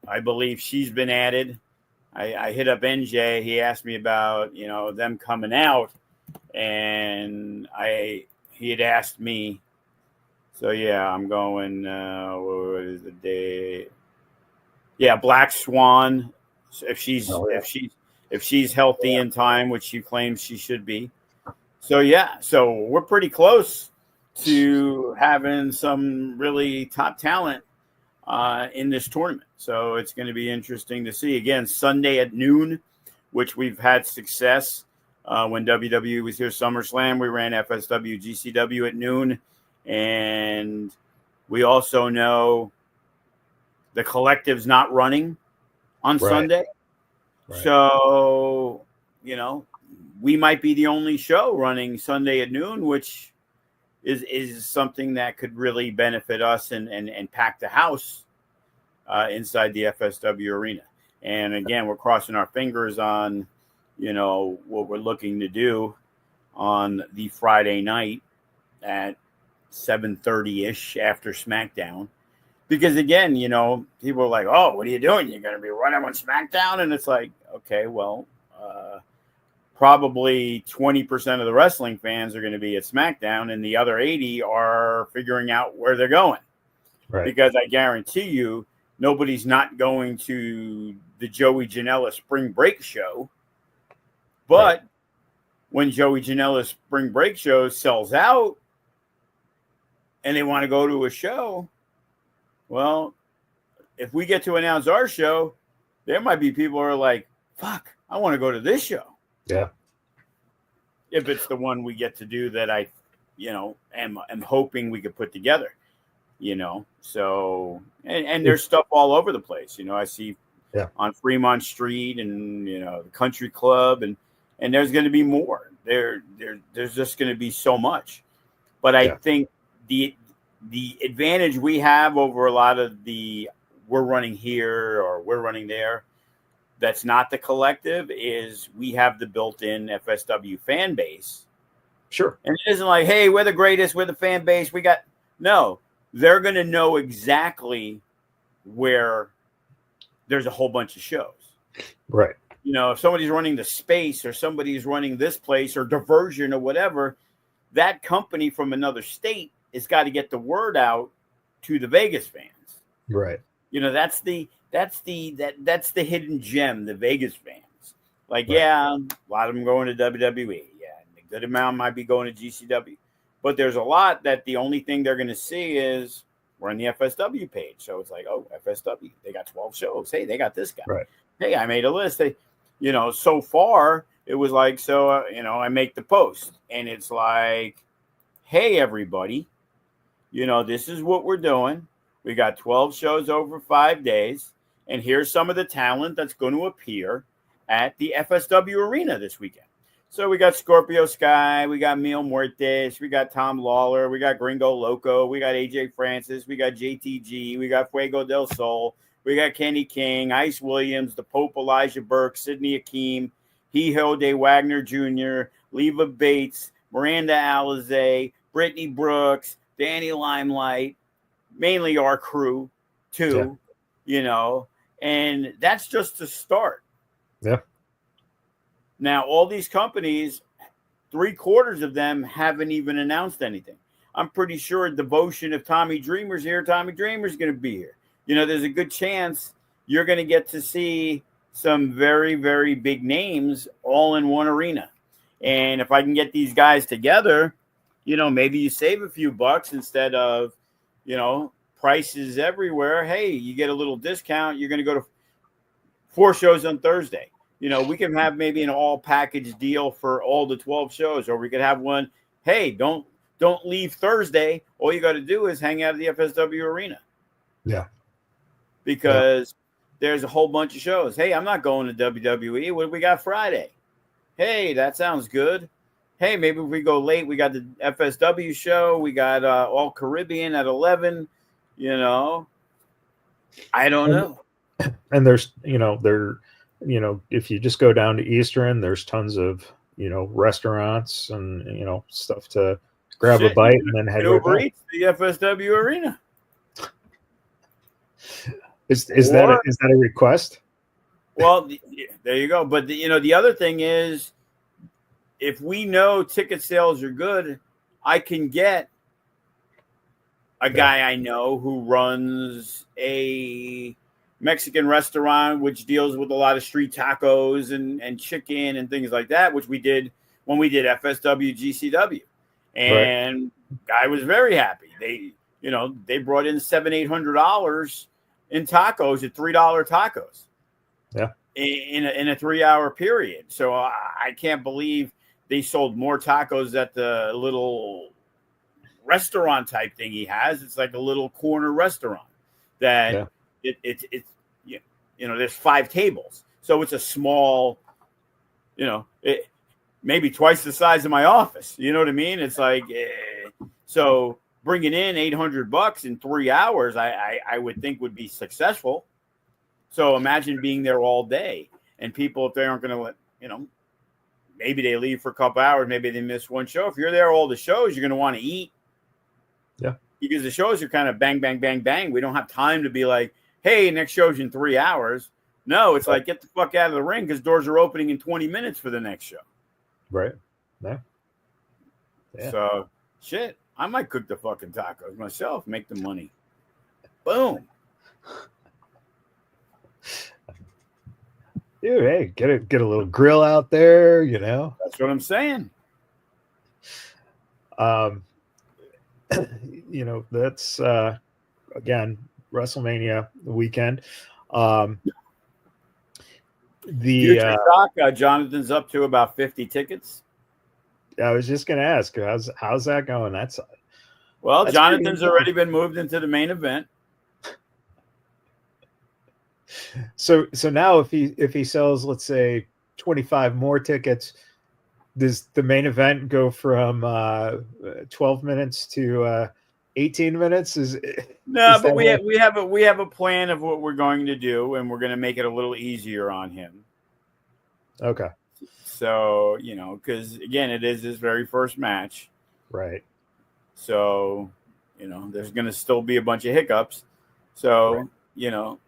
B: I believe she's been added. I hit up NJ. He asked me about, them coming out. And he had asked me. So, yeah, I'm going, what is the day? Yeah, Black Swan. If she's healthy in time, which she claims she should be. So, yeah, so we're pretty close to having some really top talent in this tournament. So it's going to be interesting to see. Again, Sunday at noon, which we've had success. When WWE was here, SummerSlam, we ran FSW GCW at noon. And we also know the collective's not running on Sunday. Right. So, we might be the only show running Sunday at noon, which is something that could really benefit us and pack the house inside the FSW Arena. And again, we're crossing our fingers on, what we're looking to do on the Friday night at 7:30-ish after SmackDown. Because again, people are like, oh, what are you doing? You're going to be running on SmackDown? And it's like, okay, well, probably 20% of the wrestling fans are going to be at SmackDown, and the other 80 are figuring out where they're going.
A: Right.
B: Because I guarantee you, nobody's not going to the Joey Janela Spring Break show. But when Joey Janela's Spring Break show sells out and they want to go to a show, well, if we get to announce our show, there might be people who are like, fuck, I want to go to this show.
A: Yeah.
B: If it's the one we get to do that I, am hoping we could put together, So, and there's stuff all over the place. I see on Fremont Street and, the Country Club and there's going to be more. There's just going to be so much. But I think the advantage we have over a lot of we're running here or we're running there, that's not the collective, is we have the built-in FSW fan base.
A: Sure.
B: And it isn't like, hey, we're the greatest, we're the fan base. No, they're going to know exactly where there's a whole bunch of shows.
A: Right.
B: If somebody's running the space or somebody's running this place or Diversion or whatever, that company from another state has got to get the word out to the Vegas fans.
A: Right.
B: That's the hidden gem, the Vegas fans. Like,
A: right.
B: a lot of them going to WWE. Yeah, and a good amount might be going to GCW. But there's a lot that the only thing they're going to see is we're on the FSW page. So it's like, oh, FSW, they got 12 shows. Hey, they got this guy.
A: Right.
B: Hey, I made a list. So far it was like, I make the post and it's like, hey, everybody, this is what we're doing. We got 12 shows over 5 days. And here's some of the talent that's going to appear at the FSW Arena this weekend. So we got Scorpio Sky, we got Mil Muertes, we got Tom Lawler, we got Gringo Loco, we got AJ Francis, we got JTG, we got Fuego del Sol, we got Kenny King, Ice Williams, the Pope Elijah Burke, Sidney Akeem, Hijo de Wagner Jr., Leva Bates, Miranda Alizé, Brittany Brooks, Danny Limelight, mainly our crew too, and that's just the start.
A: Yeah.
B: Now, all these companies, 3/4 of them haven't even announced anything. I'm pretty sure Devotion, if Tommy Dreamer's here, Tommy Dreamer's going to be here. There's a good chance you're going to get to see some very, very big names all in one arena. And if I can get these guys together, maybe you save a few bucks instead of, prices everywhere. Hey, you get a little discount. You're going to go to 4 shows on Thursday. We can have maybe an all package deal for all the 12 shows, or we could have one. Hey, don't leave Thursday. All you got to do is hang out at the FSW Arena.
A: Yeah.
B: Because there's a whole bunch of shows. Hey, I'm not going to WWE. What do we got Friday? Hey, that sounds good. Hey, maybe if we go late, we got the FSW show. We got All Caribbean at 11. I don't know.
A: And there's, if you just go down to Eastern, there's tons of, restaurants and, stuff to grab a bite and then head
B: over to the FSW Arena.
A: Is that a request?
B: Well, there you go. But the other thing is, if we know ticket sales are good, I can get a guy I know who runs a Mexican restaurant, which deals with a lot of street tacos and chicken and things like that, which we did when we did FSW GCW. And guy was very happy. They brought in $700-800 in tacos at $3 tacos.
A: Yeah.
B: In a 3-hour period. So I can't believe they sold more tacos at the little restaurant type thing he has. It's like a little corner restaurant that it's there's 5 tables. So it's a small, maybe twice the size of my office. You know what I mean? It's like, so bringing in $800 in 3 hours, I would think would be successful. So imagine being there all day, and people, if they aren't going to let, maybe they leave for a couple hours, maybe they miss one show. If you're there all the shows, you're going to want to eat.
A: Yeah.
B: Because the shows are kind of bang, bang, bang, bang. We don't have time to be like, hey, next show's in 3 hours. No, it's like, get the fuck out of the ring because doors are opening in 20 minutes for the next show.
A: Right. Yeah.
B: So, shit, I might cook the fucking tacos myself, make the money. Boom.
A: Dude, hey, get a little grill out there,
B: That's what I'm saying.
A: Um, that's again WrestleMania weekend.
B: Future Shock, Jonathan's up to about 50 tickets.
A: I was just gonna ask, how's that going? That's
B: Jonathan's already been moved into the main event.
A: So now if he sells, let's say 25 more tickets, does the main event go from 12 minutes to 18 minutes?
B: But we have a plan of what we're going to do, and we're going to make it a little easier on him.
A: Okay.
B: So, because again, it is his very first match.
A: Right.
B: So, there's going to still be a bunch of hiccups. So, right.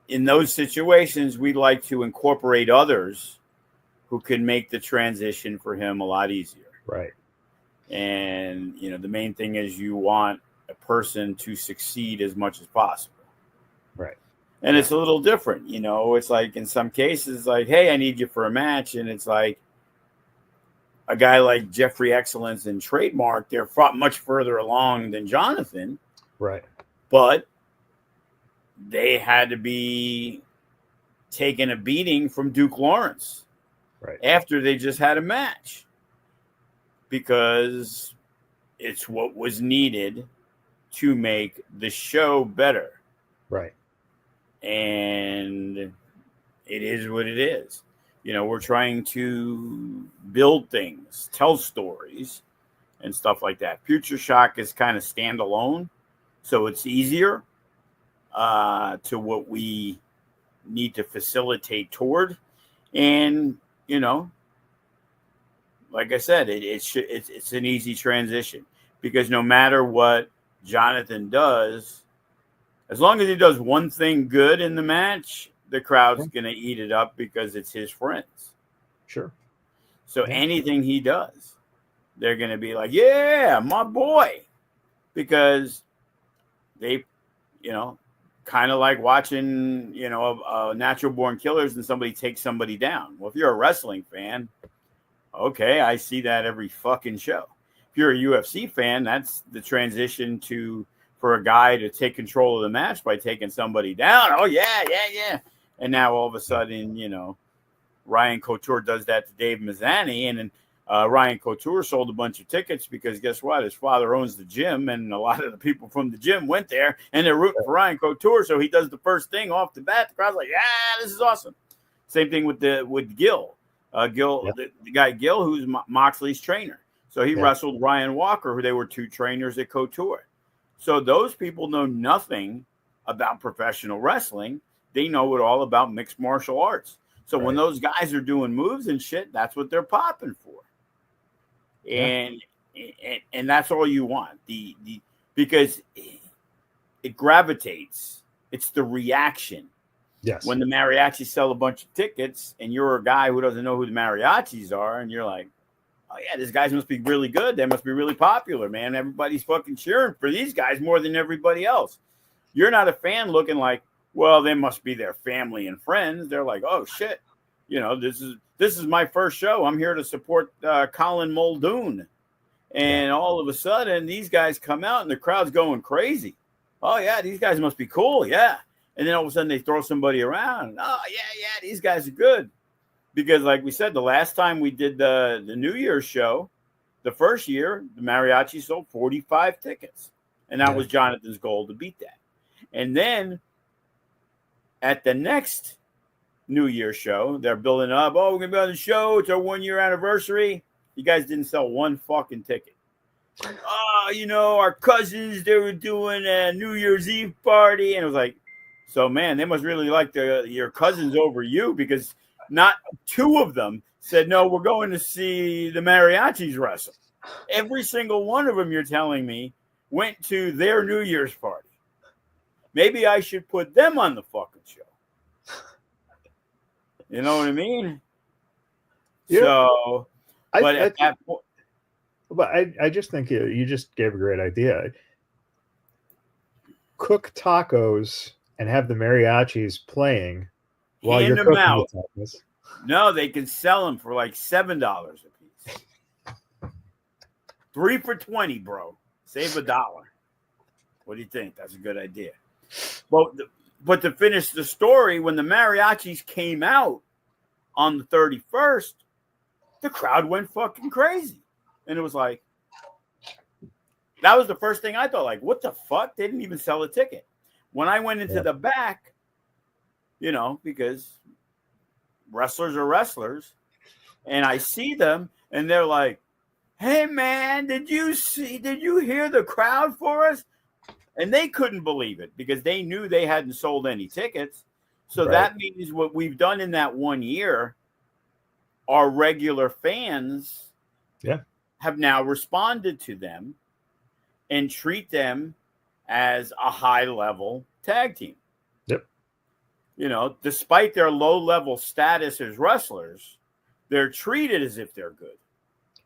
B: In those situations, we'd like to incorporate others who can make the transition for him a lot easier.
A: Right.
B: And, the main thing is you want a person to succeed as much as possible.
A: Right.
B: And it's a little different, it's like in some cases, like, hey, I need you for a match. And it's like a guy like Jeffrey Excellence and Trademark, they're much further along than Jonathan.
A: Right.
B: But they had to be taking a beating from Duke Lawrence after they just had a match, because it's what was needed to make the show better.
A: Right.
B: And it is what it is. We're trying to build things, tell stories, and stuff like that. Future Shock is kind of standalone, so it's easier to what we need to facilitate toward. And, like I said, it's an easy transition, because no matter what Jonathan does, as long as he does one thing good in the match, the crowd's going to eat it up because it's his friends.
A: Sure.
B: So anything he does, they're going to be like, yeah, my boy. Because they, kind of like watching, Natural Born Killers and somebody takes somebody down. Well, if you're a wrestling fan, okay, I see that every fucking show. If you're a UFC fan, that's the transition for a guy to take control of the match by taking somebody down. Oh, yeah. And now all of a sudden, Ryan Couture does that to Dave Mazzani. And then Ryan Couture sold a bunch of tickets because guess what? His father owns the gym, and a lot of the people from the gym went there, and they're rooting for Ryan Couture. So he does the first thing off the bat. The crowd's like, yeah, this is awesome. Same thing with Gil. The guy Gil, who's Moxley's trainer. So he wrestled Ryan Walker, who they were two trainers at Couture. So those people know nothing about professional wrestling. They know it all about mixed martial arts. So when those guys are doing moves and shit, that's what they're popping for. And that's all you want. Because it gravitates. It's the reaction.
A: Yes.
B: When the mariachis sell a bunch of tickets and you're a guy who doesn't know who the mariachis are, and you're like, oh, yeah, these guys must be really good. They must be really popular, man. Everybody's fucking cheering for these guys more than everybody else. You're not a fan looking like, well, they must be their family and friends. They're like, oh, shit. This is my first show. I'm here to support Colin Muldoon. And all of a sudden, these guys come out and the crowd's going crazy. Oh, yeah, these guys must be cool. Yeah. And then all of a sudden they throw somebody around. Oh, yeah, these guys are good. Because like we said, the last time we did the New Year's show, the first year, the mariachi sold 45 tickets. And that was Jonathan's goal, to beat that. And then at the next New Year's show, they're building up. Oh, we're going to be on the show. It's our 1-year anniversary. You guys didn't sell one fucking ticket. Oh, our cousins, they were doing a New Year's Eve party. And it was like, so, man, they must really like your cousins over you, because not two of them said, no, we're going to see the mariachis wrestle. Every single one of them, you're telling me, went to their New Year's party. Maybe I should put them on the fucking show. You know what I mean? Yeah. So, But
A: I
B: at that point,
A: but I just think you just gave a great idea. Cook tacos and have the mariachis playing while
B: hand
A: you're
B: them
A: cooking the
B: out.
A: tacos.
B: No, they can sell them for like $7 a piece. 3 for $20, bro. Save $1. What do you think? That's a good idea. Well, but to finish the story, when the mariachis came out on the 31st, the crowd went fucking crazy. And it was like, that was the first thing I thought, like, what the fuck? They didn't even sell a ticket. When I went into the back, because wrestlers are wrestlers, and I see them, and they're like, hey, man, did you hear the crowd for us? And they couldn't believe it because they knew they hadn't sold any tickets. So that means what we've done in that 1 year, our regular fans have now responded to them and treat them as a high-level tag team.
A: Yep.
B: Despite their low-level status as wrestlers, they're treated as if they're good.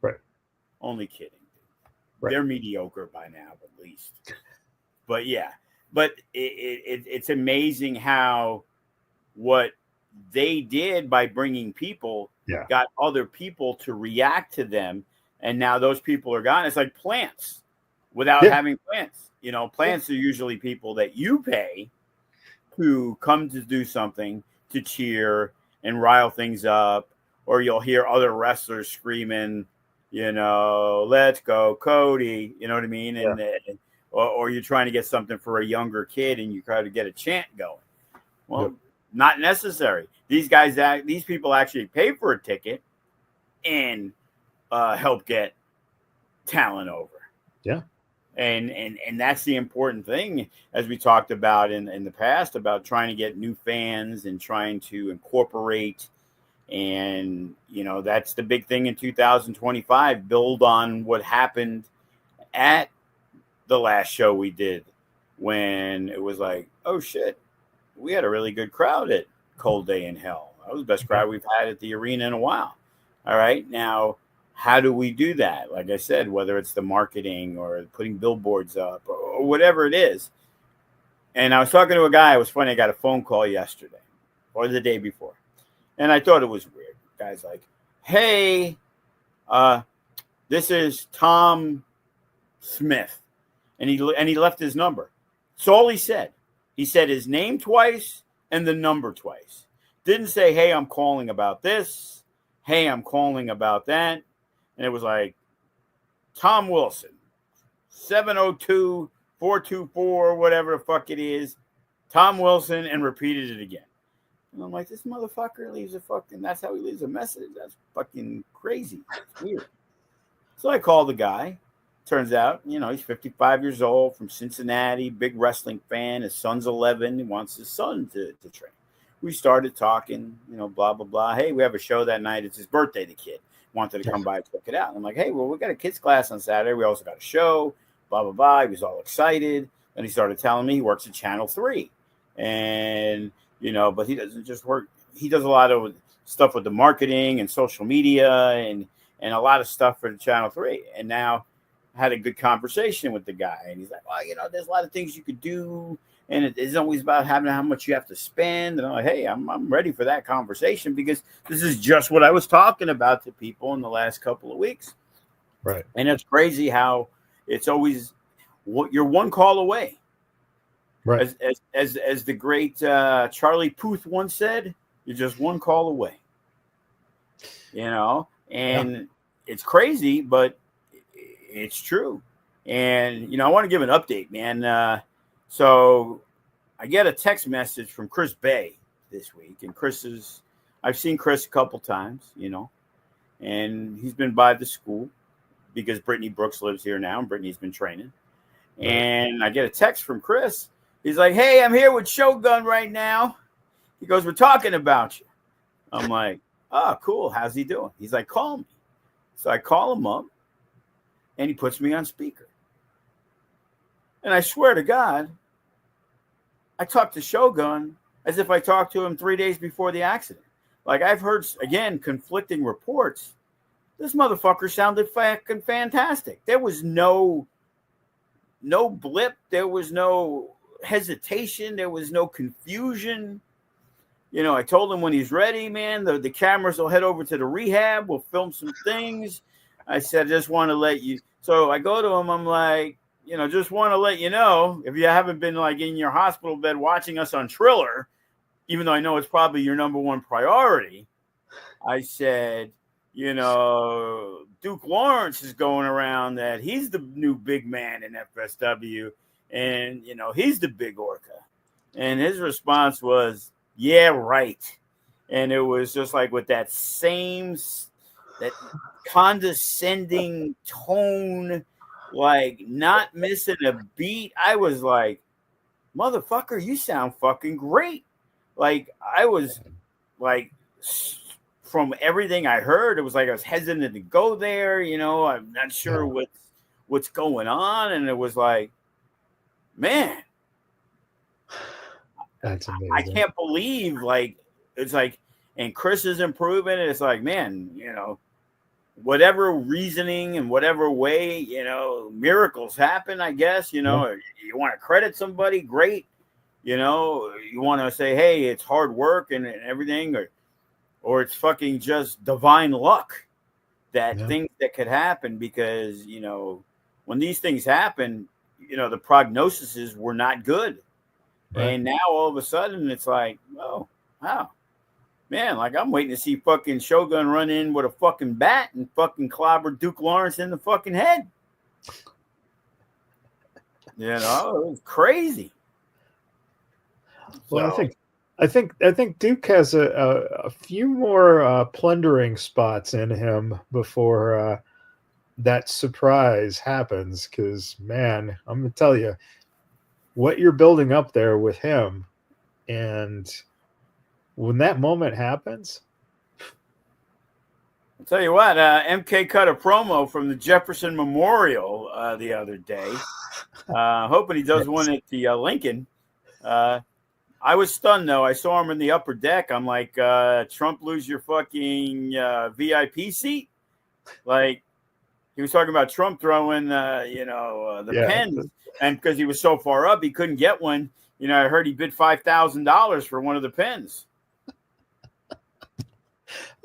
A: Right.
B: Only kidding.
A: Right.
B: They're mediocre by now, at least. But yeah, it's amazing how what they did by bringing people got other people to react to them, and now those people are gone. It's like plants without having plants. Plants are usually people that you pay to come to do something, to cheer and rile things up, or you'll hear other wrestlers screaming, let's go, Cody. You know what I mean? And or you're trying to get something for a younger kid and you try to get a chant going. Well, not necessary. These people actually pay for a ticket and help get talent over.
A: Yeah.
B: And that's the important thing, as we talked about in the past, about trying to get new fans and trying to incorporate. And, that's the big thing in 2025, build on what happened at the last show we did, when it was like, oh shit, we had a really good crowd at Cold Day in Hell. That was the best crowd we've had at the arena in a while. All right. Now, how do we do that? Like I said, whether it's the marketing or putting billboards up or whatever it is. And I was talking to a guy. It was funny. I got a phone call yesterday or the day before, and I thought it was weird. The guy's like, hey, this is Tom Smith. And he left his number. That's all he said. He said his name twice and the number twice. Didn't say, hey, I'm calling about this. Hey, I'm calling about that. And it was like, Tom Wilson, 702-424, whatever the fuck it is. Tom Wilson, and repeated it again. And I'm like, this motherfucker leaves that's how he leaves a message. That's fucking crazy. It's weird. So I called the guy. Turns out, he's 55 years old, from Cincinnati, big wrestling fan. His son's 11. He wants his son to train. We started talking, blah, blah, blah. Hey, we have a show that night. It's his birthday, the kid. Wanted to come by and check it out. And I'm like, hey, well, we got a kids class on Saturday. We also got a show, blah, blah, blah. He was all excited. And he started telling me he works at Channel 3. And, but he doesn't just work. He does a lot of stuff with the marketing and social media and a lot of stuff for the Channel 3. And now, had a good conversation with the guy, and he's like, well, there's a lot of things you could do, and it isn't always about having how much you have to spend. And I'm like, hey, I'm ready for that conversation, because this is just what I was talking about to people in the last couple of weeks.
A: Right.
B: And it's crazy how it's always you're one call away.
A: Right.
B: As the great Charlie Puth once said, you're just one call away. And it's crazy, but it's true. And, I want to give an update, man. So I get a text message from Chris Bay this week. And I've seen Chris a couple times, and he's been by the school because Brittany Brooks lives here now, and Brittany's been training. Right. And I get a text from Chris. He's like, hey, I'm here with Shogun right now. He goes, we're talking about you. I'm like, oh, cool. How's he doing? He's like, call me. So I call him up. And he puts me on speaker. And I swear to God, I talked to Shogun as if I talked to him 3 days before the accident. Like, I've heard, again, conflicting reports, this motherfucker sounded fucking fantastic. There was no blip. There was no hesitation. There was no confusion. I told him when he's ready, man, the cameras will head over to the rehab. We'll film some things. I said, just want to let you. So I go to him. I'm like, just want to let you know, if you haven't been like in your hospital bed watching us on Triller, even though I know it's probably your number one priority, I said, Duke Lawrence is going around that he's the new big man in FSW, and, he's the big orca. And his response was, yeah, right. And it was just like with that condescending tone, like not missing a beat. I was like, motherfucker, you sound fucking great. Like I was like, from everything I heard, it was like I was hesitant to go there. I'm not sure what's going on. And it was like, man,
A: that's amazing.
B: I can't believe it's like, and Chris is improving. And it's like, man, whatever reasoning and whatever way, miracles happen, I guess, you want to credit somebody, great. You want to say, hey, it's hard work and everything, or it's fucking just divine luck that things that could happen, because, when these things happen, the prognoses were not good. Right. And now all of a sudden it's like, oh, wow, man, like I'm waiting to see fucking Shogun run in with a fucking bat and fucking clobber Duke Lawrence in the fucking head. It was crazy.
A: Well, so, I think Duke has a few more plundering spots in him before that surprise happens. Because, man, I'm gonna tell you what you're building up there with him, and when that moment happens,
B: I'll tell you what. MK cut a promo from the Jefferson Memorial the other day, hoping he does one at the Lincoln. I was stunned, though. I saw him in the upper deck. I'm like, Trump, lose your fucking VIP seat? Like, he was talking about Trump throwing, the pens. And because he was so far up, he couldn't get one. I heard he bid $5,000 for one of the pens.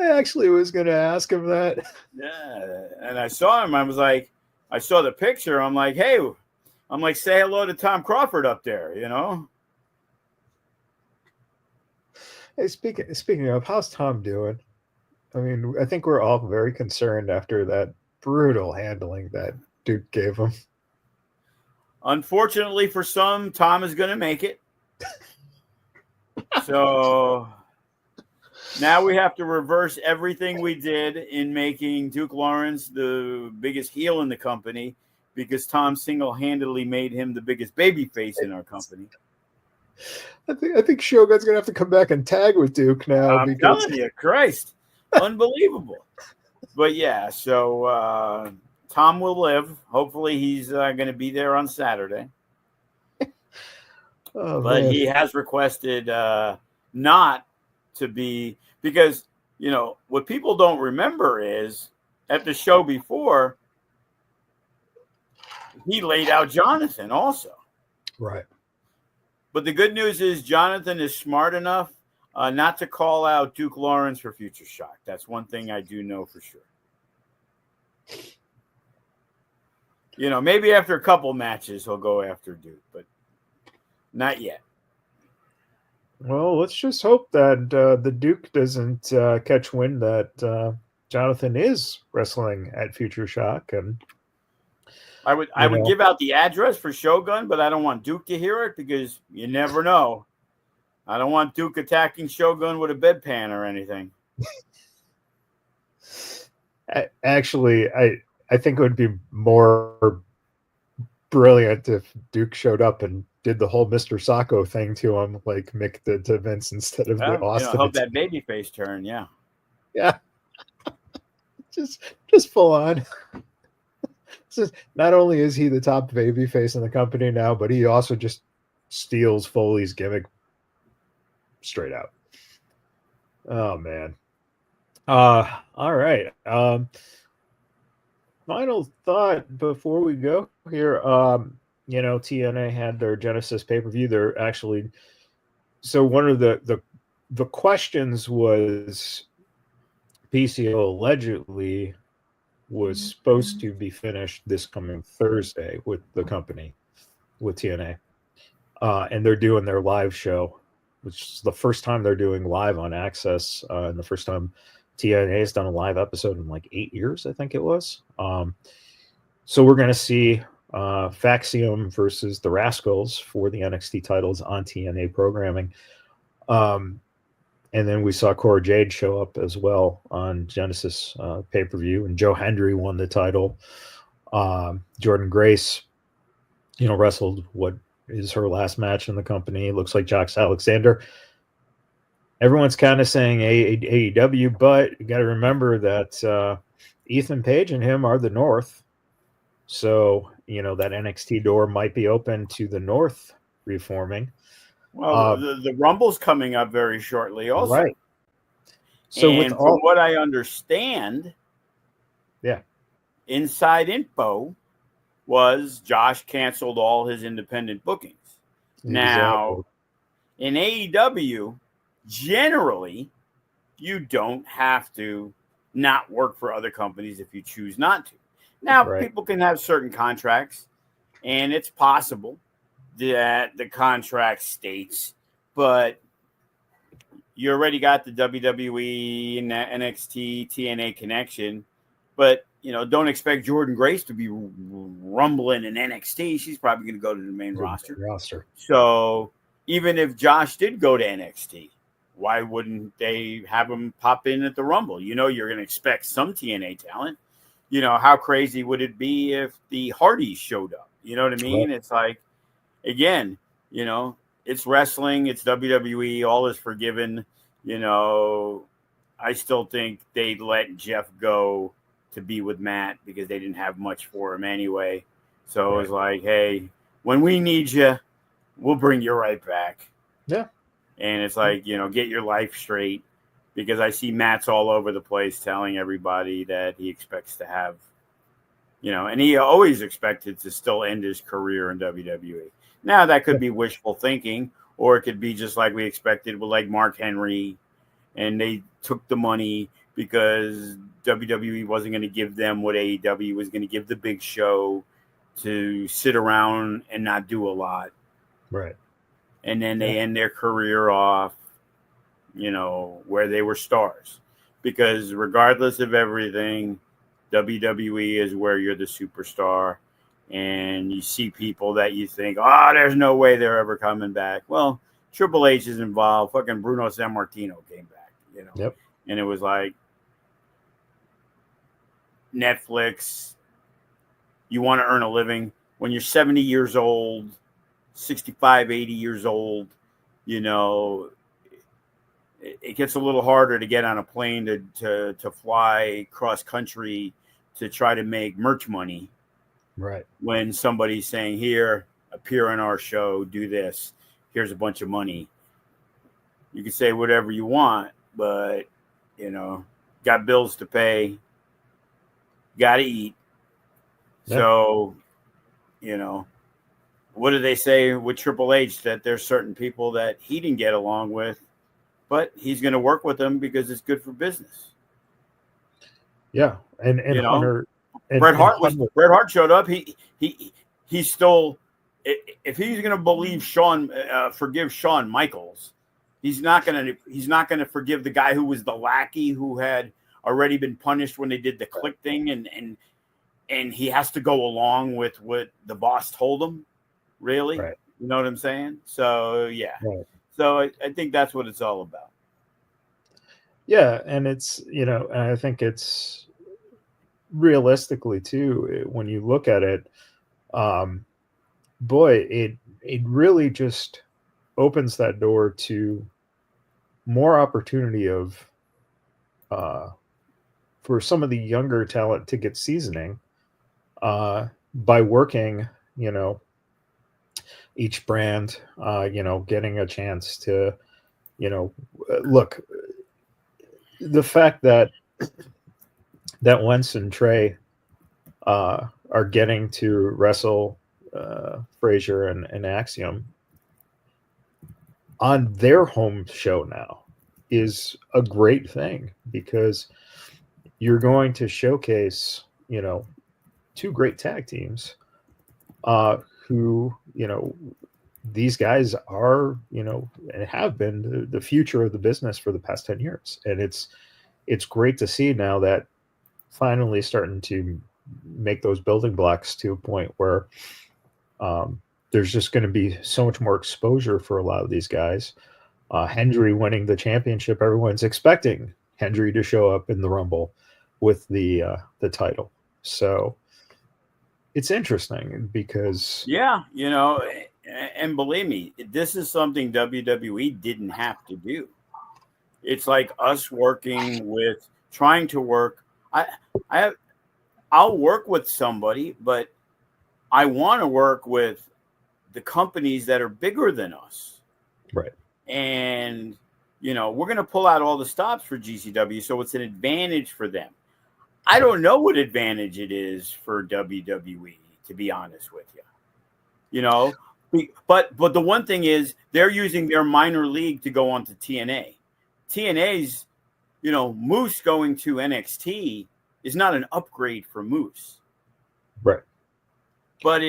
A: I actually was going to ask him that.
B: Yeah. And I saw him. I saw the picture. I'm like, hey, say hello to Tom Crawford up there,
A: Hey, speaking of, how's Tom doing? I mean, I think we're all very concerned after that brutal handling that Duke gave him.
B: Unfortunately for some, Tom is going to make it. So now we have to reverse everything we did in making Duke Lawrence the biggest heel in the company, because Tom single-handedly made him the biggest babyface in our company.
A: I think Shogun's going to have to come back and tag with Duke now.
B: I'm telling you, Christ. Unbelievable. But yeah, so Tom will live. Hopefully he's going to be there on Saturday.
A: But
B: man, he has requested not to be, because, what people don't remember is at the show before, he laid out Jonathan also.
A: Right.
B: But the good news is Jonathan is smart enough not to call out Duke Lawrence for Future Shock. That's one thing I do know for sure. Maybe after a couple matches he'll go after Duke, but not yet.
A: Well, let's just hope that the Duke doesn't catch wind that Jonathan is wrestling at Future Shock, and
B: I would give out the address for Shogun, but I don't want Duke to hear it, because you never know. I don't want Duke attacking Shogun with a bedpan or anything.
A: Actually, I think it would be more brilliant if Duke showed up and did the whole Mr. Sacco thing to him, like Mick did to Vince, instead of the Austin.
B: Hope that babyface turn, yeah.
A: Yeah. just full on. Just, not only is he the top babyface in the company now, but he also just steals Foley's gimmick straight out. Oh man. All right. final thought before we go here. TNA had their Genesis pay-per-view. They're actually so one of the questions was PCO allegedly was supposed to be finished this coming Thursday with the company with TNA. And they're doing their live show, which is the first time they're doing live on Access, and the first time TNA has done a live episode in like 8 years, I think it was. So we're going to see Faxium versus the Rascals for the NXT titles on TNA programming. And then we saw Cora Jade show up as well on Genesis pay-per-view, and Joe Hendry won the title. Jordan Grace, wrestled what is her last match in the company. It looks like Jax Alexander. Everyone's kind of saying AEW, but you got to remember that Ethan Page and him are the North. So, that NXT door might be open to the North reforming.
B: Well, the Rumble's coming up very shortly also.
A: Right.
B: So from what I understand, inside info was Josh canceled all his independent bookings. Exactly. Now, in AEW, generally, you don't have to not work for other companies if you choose not to. Now, people can have certain contracts, and it's possible that the contract states, but you already got the WWE and the NXT TNA connection, but don't expect Jordan Grace to be rumbling in NXT. She's probably going to go to the main roster. So even if Josh did go to NXT, why wouldn't they have him pop in at the Rumble? You're going to expect some TNA talent. How crazy would it be if the Hardys showed up? You know what I mean? Right. It's like, again, it's wrestling, it's WWE, all is forgiven. I still think they'd let Jeff go to be with Matt because they didn't have much for him anyway. So it was like, hey, when we need you, we'll bring you right back.
A: Yeah.
B: And it's like, get your life straight, because I see Matt's all over the place telling everybody that he expects to have, and he always expected to still end his career in WWE. Now, that could be wishful thinking, or it could be just like we expected with like Mark Henry, and they took the money because WWE wasn't going to give them what AEW was going to give the Big Show to sit around and not do a lot.
A: Right.
B: And then they end their career off, where they were stars. Because regardless of everything, WWE is where you're the superstar. And you see people that you think, there's no way they're ever coming back. Well, Triple H is involved. Fucking Bruno Sammartino came back,
A: Yep.
B: And it was like, Netflix, you want to earn a living. When you're 70 years old, 65, 80 years old, it gets a little harder to get on a plane to fly cross country to try to make merch money.
A: Right.
B: When somebody's saying, here, appear on our show, do this, here's a bunch of money. You can say whatever you want, but, got bills to pay, got to eat. Yeah. So, what do they say with Triple H? That there's certain people that he didn't get along with, but he's going to work with them because it's good for business.
A: Yeah. And Hunter...
B: Bret Hart showed up. He still, if he's going to forgive Shawn Michaels, he's not going to forgive the guy who was the lackey who had already been punished when they did the click thing, and he has to go along with what the boss told him. Really,
A: right.
B: You know what I'm saying? So yeah,
A: right.
B: So I think that's what it's all about.
A: Yeah, and it's I think it's. Realistically too, when you look at it, it really just opens that door to more opportunity of for some of the younger talent to get seasoning by working each brand, getting a chance to look, the fact that Wentz and Trey are getting to wrestle Frazier and Axiom on their home show now is a great thing, because you're going to showcase, two great tag teams who, these guys are, and have been the future of the business for the past 10 years. And it's great to see now that finally starting to make those building blocks to a point where there's just going to be so much more exposure for a lot of these guys. Hendry winning the championship, everyone's expecting Hendry to show up in the Rumble with the title. So it's interesting because
B: and believe me, this is something WWE didn't have to do. It's like us trying to work. I'll work with somebody, but I want to work with the companies that are bigger than us.
A: Right.
B: And, we're going to pull out all the stops for GCW, so it's an advantage for them. I don't know what advantage it is for WWE, to be honest with you. But the one thing is they're using their minor league to go on to TNA. TNA's, Moose going to NXT is not an upgrade for Moose.
A: Right.
B: But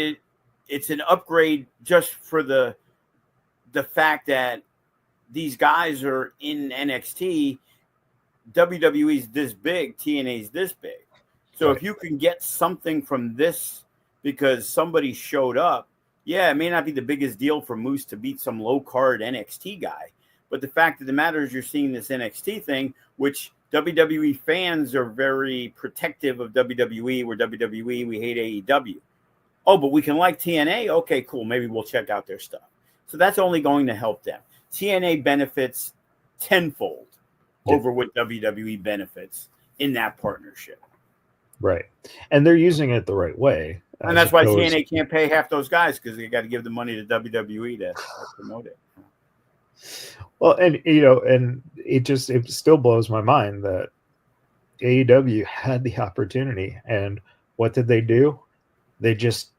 B: it's an upgrade just for the fact that these guys are in NXT. WWE's this big, TNA's this big. So
A: right.
B: If you can get something from this because somebody showed up, it may not be the biggest deal for Moose to beat some low-card NXT guy. But the fact of the matter is you're seeing this NXT thing, which WWE fans are very protective of WWE. We're WWE, we hate AEW. Oh, but we can like TNA? Okay, cool. Maybe we'll check out their stuff. So that's only going to help them. TNA benefits tenfold over what WWE benefits in that partnership.
A: Right. And they're using it the right way.
B: And that's why TNA can't pay half those guys, because they got to give the money to WWE to promote it.
A: Well, and and it still blows my mind that AEW had the opportunity, and what did they do? They just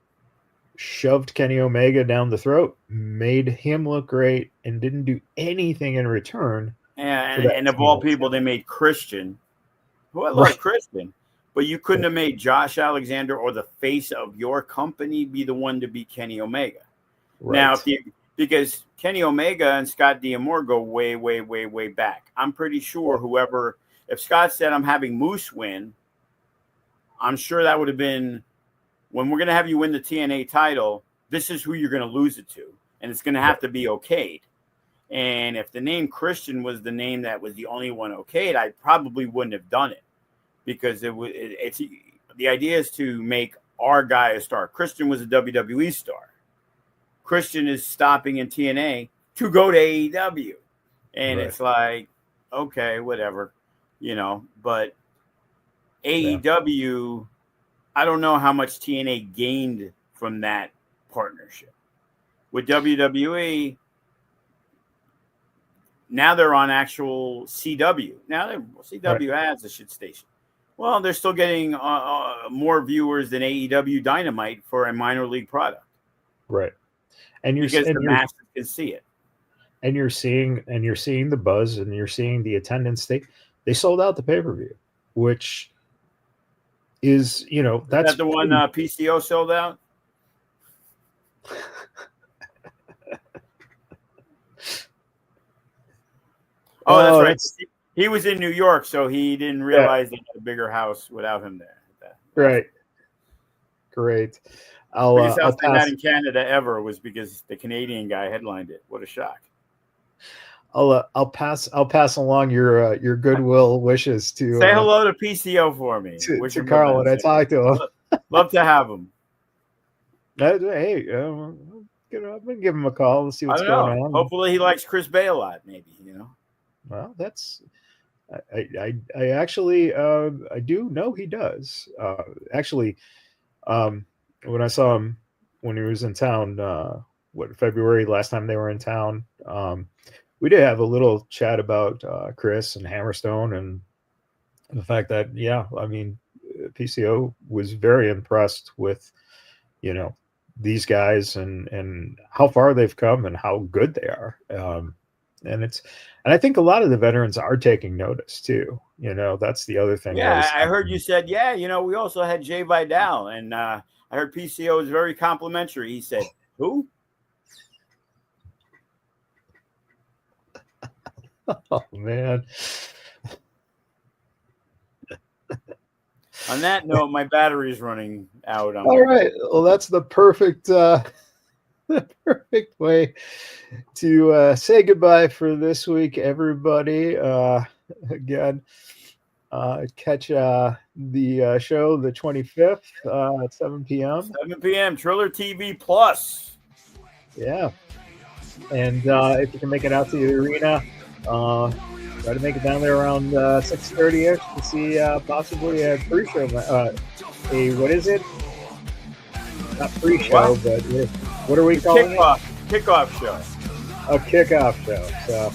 A: shoved Kenny Omega down the throat, made him look great, and didn't do anything in return.
B: And of all people, they made Christian, who I love Christian, but you couldn't have made Josh Alexander or the face of your company be the one to beat Kenny Omega. Right. Now, because Kenny Omega and Scott D'Amore go way, way, way, way back. I'm pretty sure if Scott said I'm having Moose win, I'm sure that would have been, when we're going to have you win the TNA title, this is who you're going to lose it to. And it's going to have to be okayed. And if the name Christian was the name that was the only one okayed, I probably wouldn't have done it, because it's the idea is to make our guy a star. Christian was a WWE star. Christian is stopping in TNA to go to AEW. And it's like, okay, whatever, but AEW, I don't know how much TNA gained from that partnership. With WWE, now they're on actual CW. Now CW has a shit station. Well, they're still getting more viewers than AEW Dynamite for a minor league product.
A: Right.
B: Because the masses can see it.
A: And you're seeing the buzz, and you're seeing the attendance. They sold out the pay-per-view, which is, that's
B: the one PCO sold out. Oh, that's right. He was in New York, so he didn't realize they had a bigger house without him there.
A: Right. Great. I'll
B: pass that in Canada ever was because the Canadian guy headlined it. What a shock!
A: I'll pass along your goodwill wishes to
B: say hello to PCO for me.
A: To Carl when I talk to him.
B: Love to have him.
A: Hey, I'm gonna give him a call and see what's going on.
B: Hopefully, he likes Chris Bay a lot. Maybe
A: Well, that's. I actually I do know he does. Actually, when I saw him when he was in town, February last time they were in town, we did have a little chat about Chris and Hammerstone and the fact that PCO was very impressed with, these guys and how far they've come and how good they are. And I think a lot of the veterans are taking notice too. That's the other thing.
B: Yeah, I heard you said, we also had Jay Vidal, and I heard PCO was very complimentary. He said, who?
A: Oh, man.
B: On that note, my battery is running out.
A: All right. Well, that's the perfect way to say goodbye for this week, everybody. Again, catch the show the 25th at 7 p.m.
B: 7 p.m. Triller TV Plus.
A: Yeah. And if you can make it out to the arena, try to make it down there around 6:30ish to see possibly a pre-show. What is it? Not pre-show, but what are we calling it?
B: Kickoff show.
A: A kickoff show. So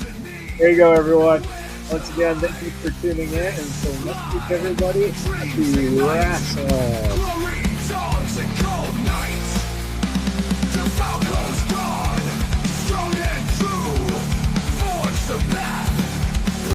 A: there you go, everyone. Once again, thank you for tuning in. And so next week, everybody, happy wrestling.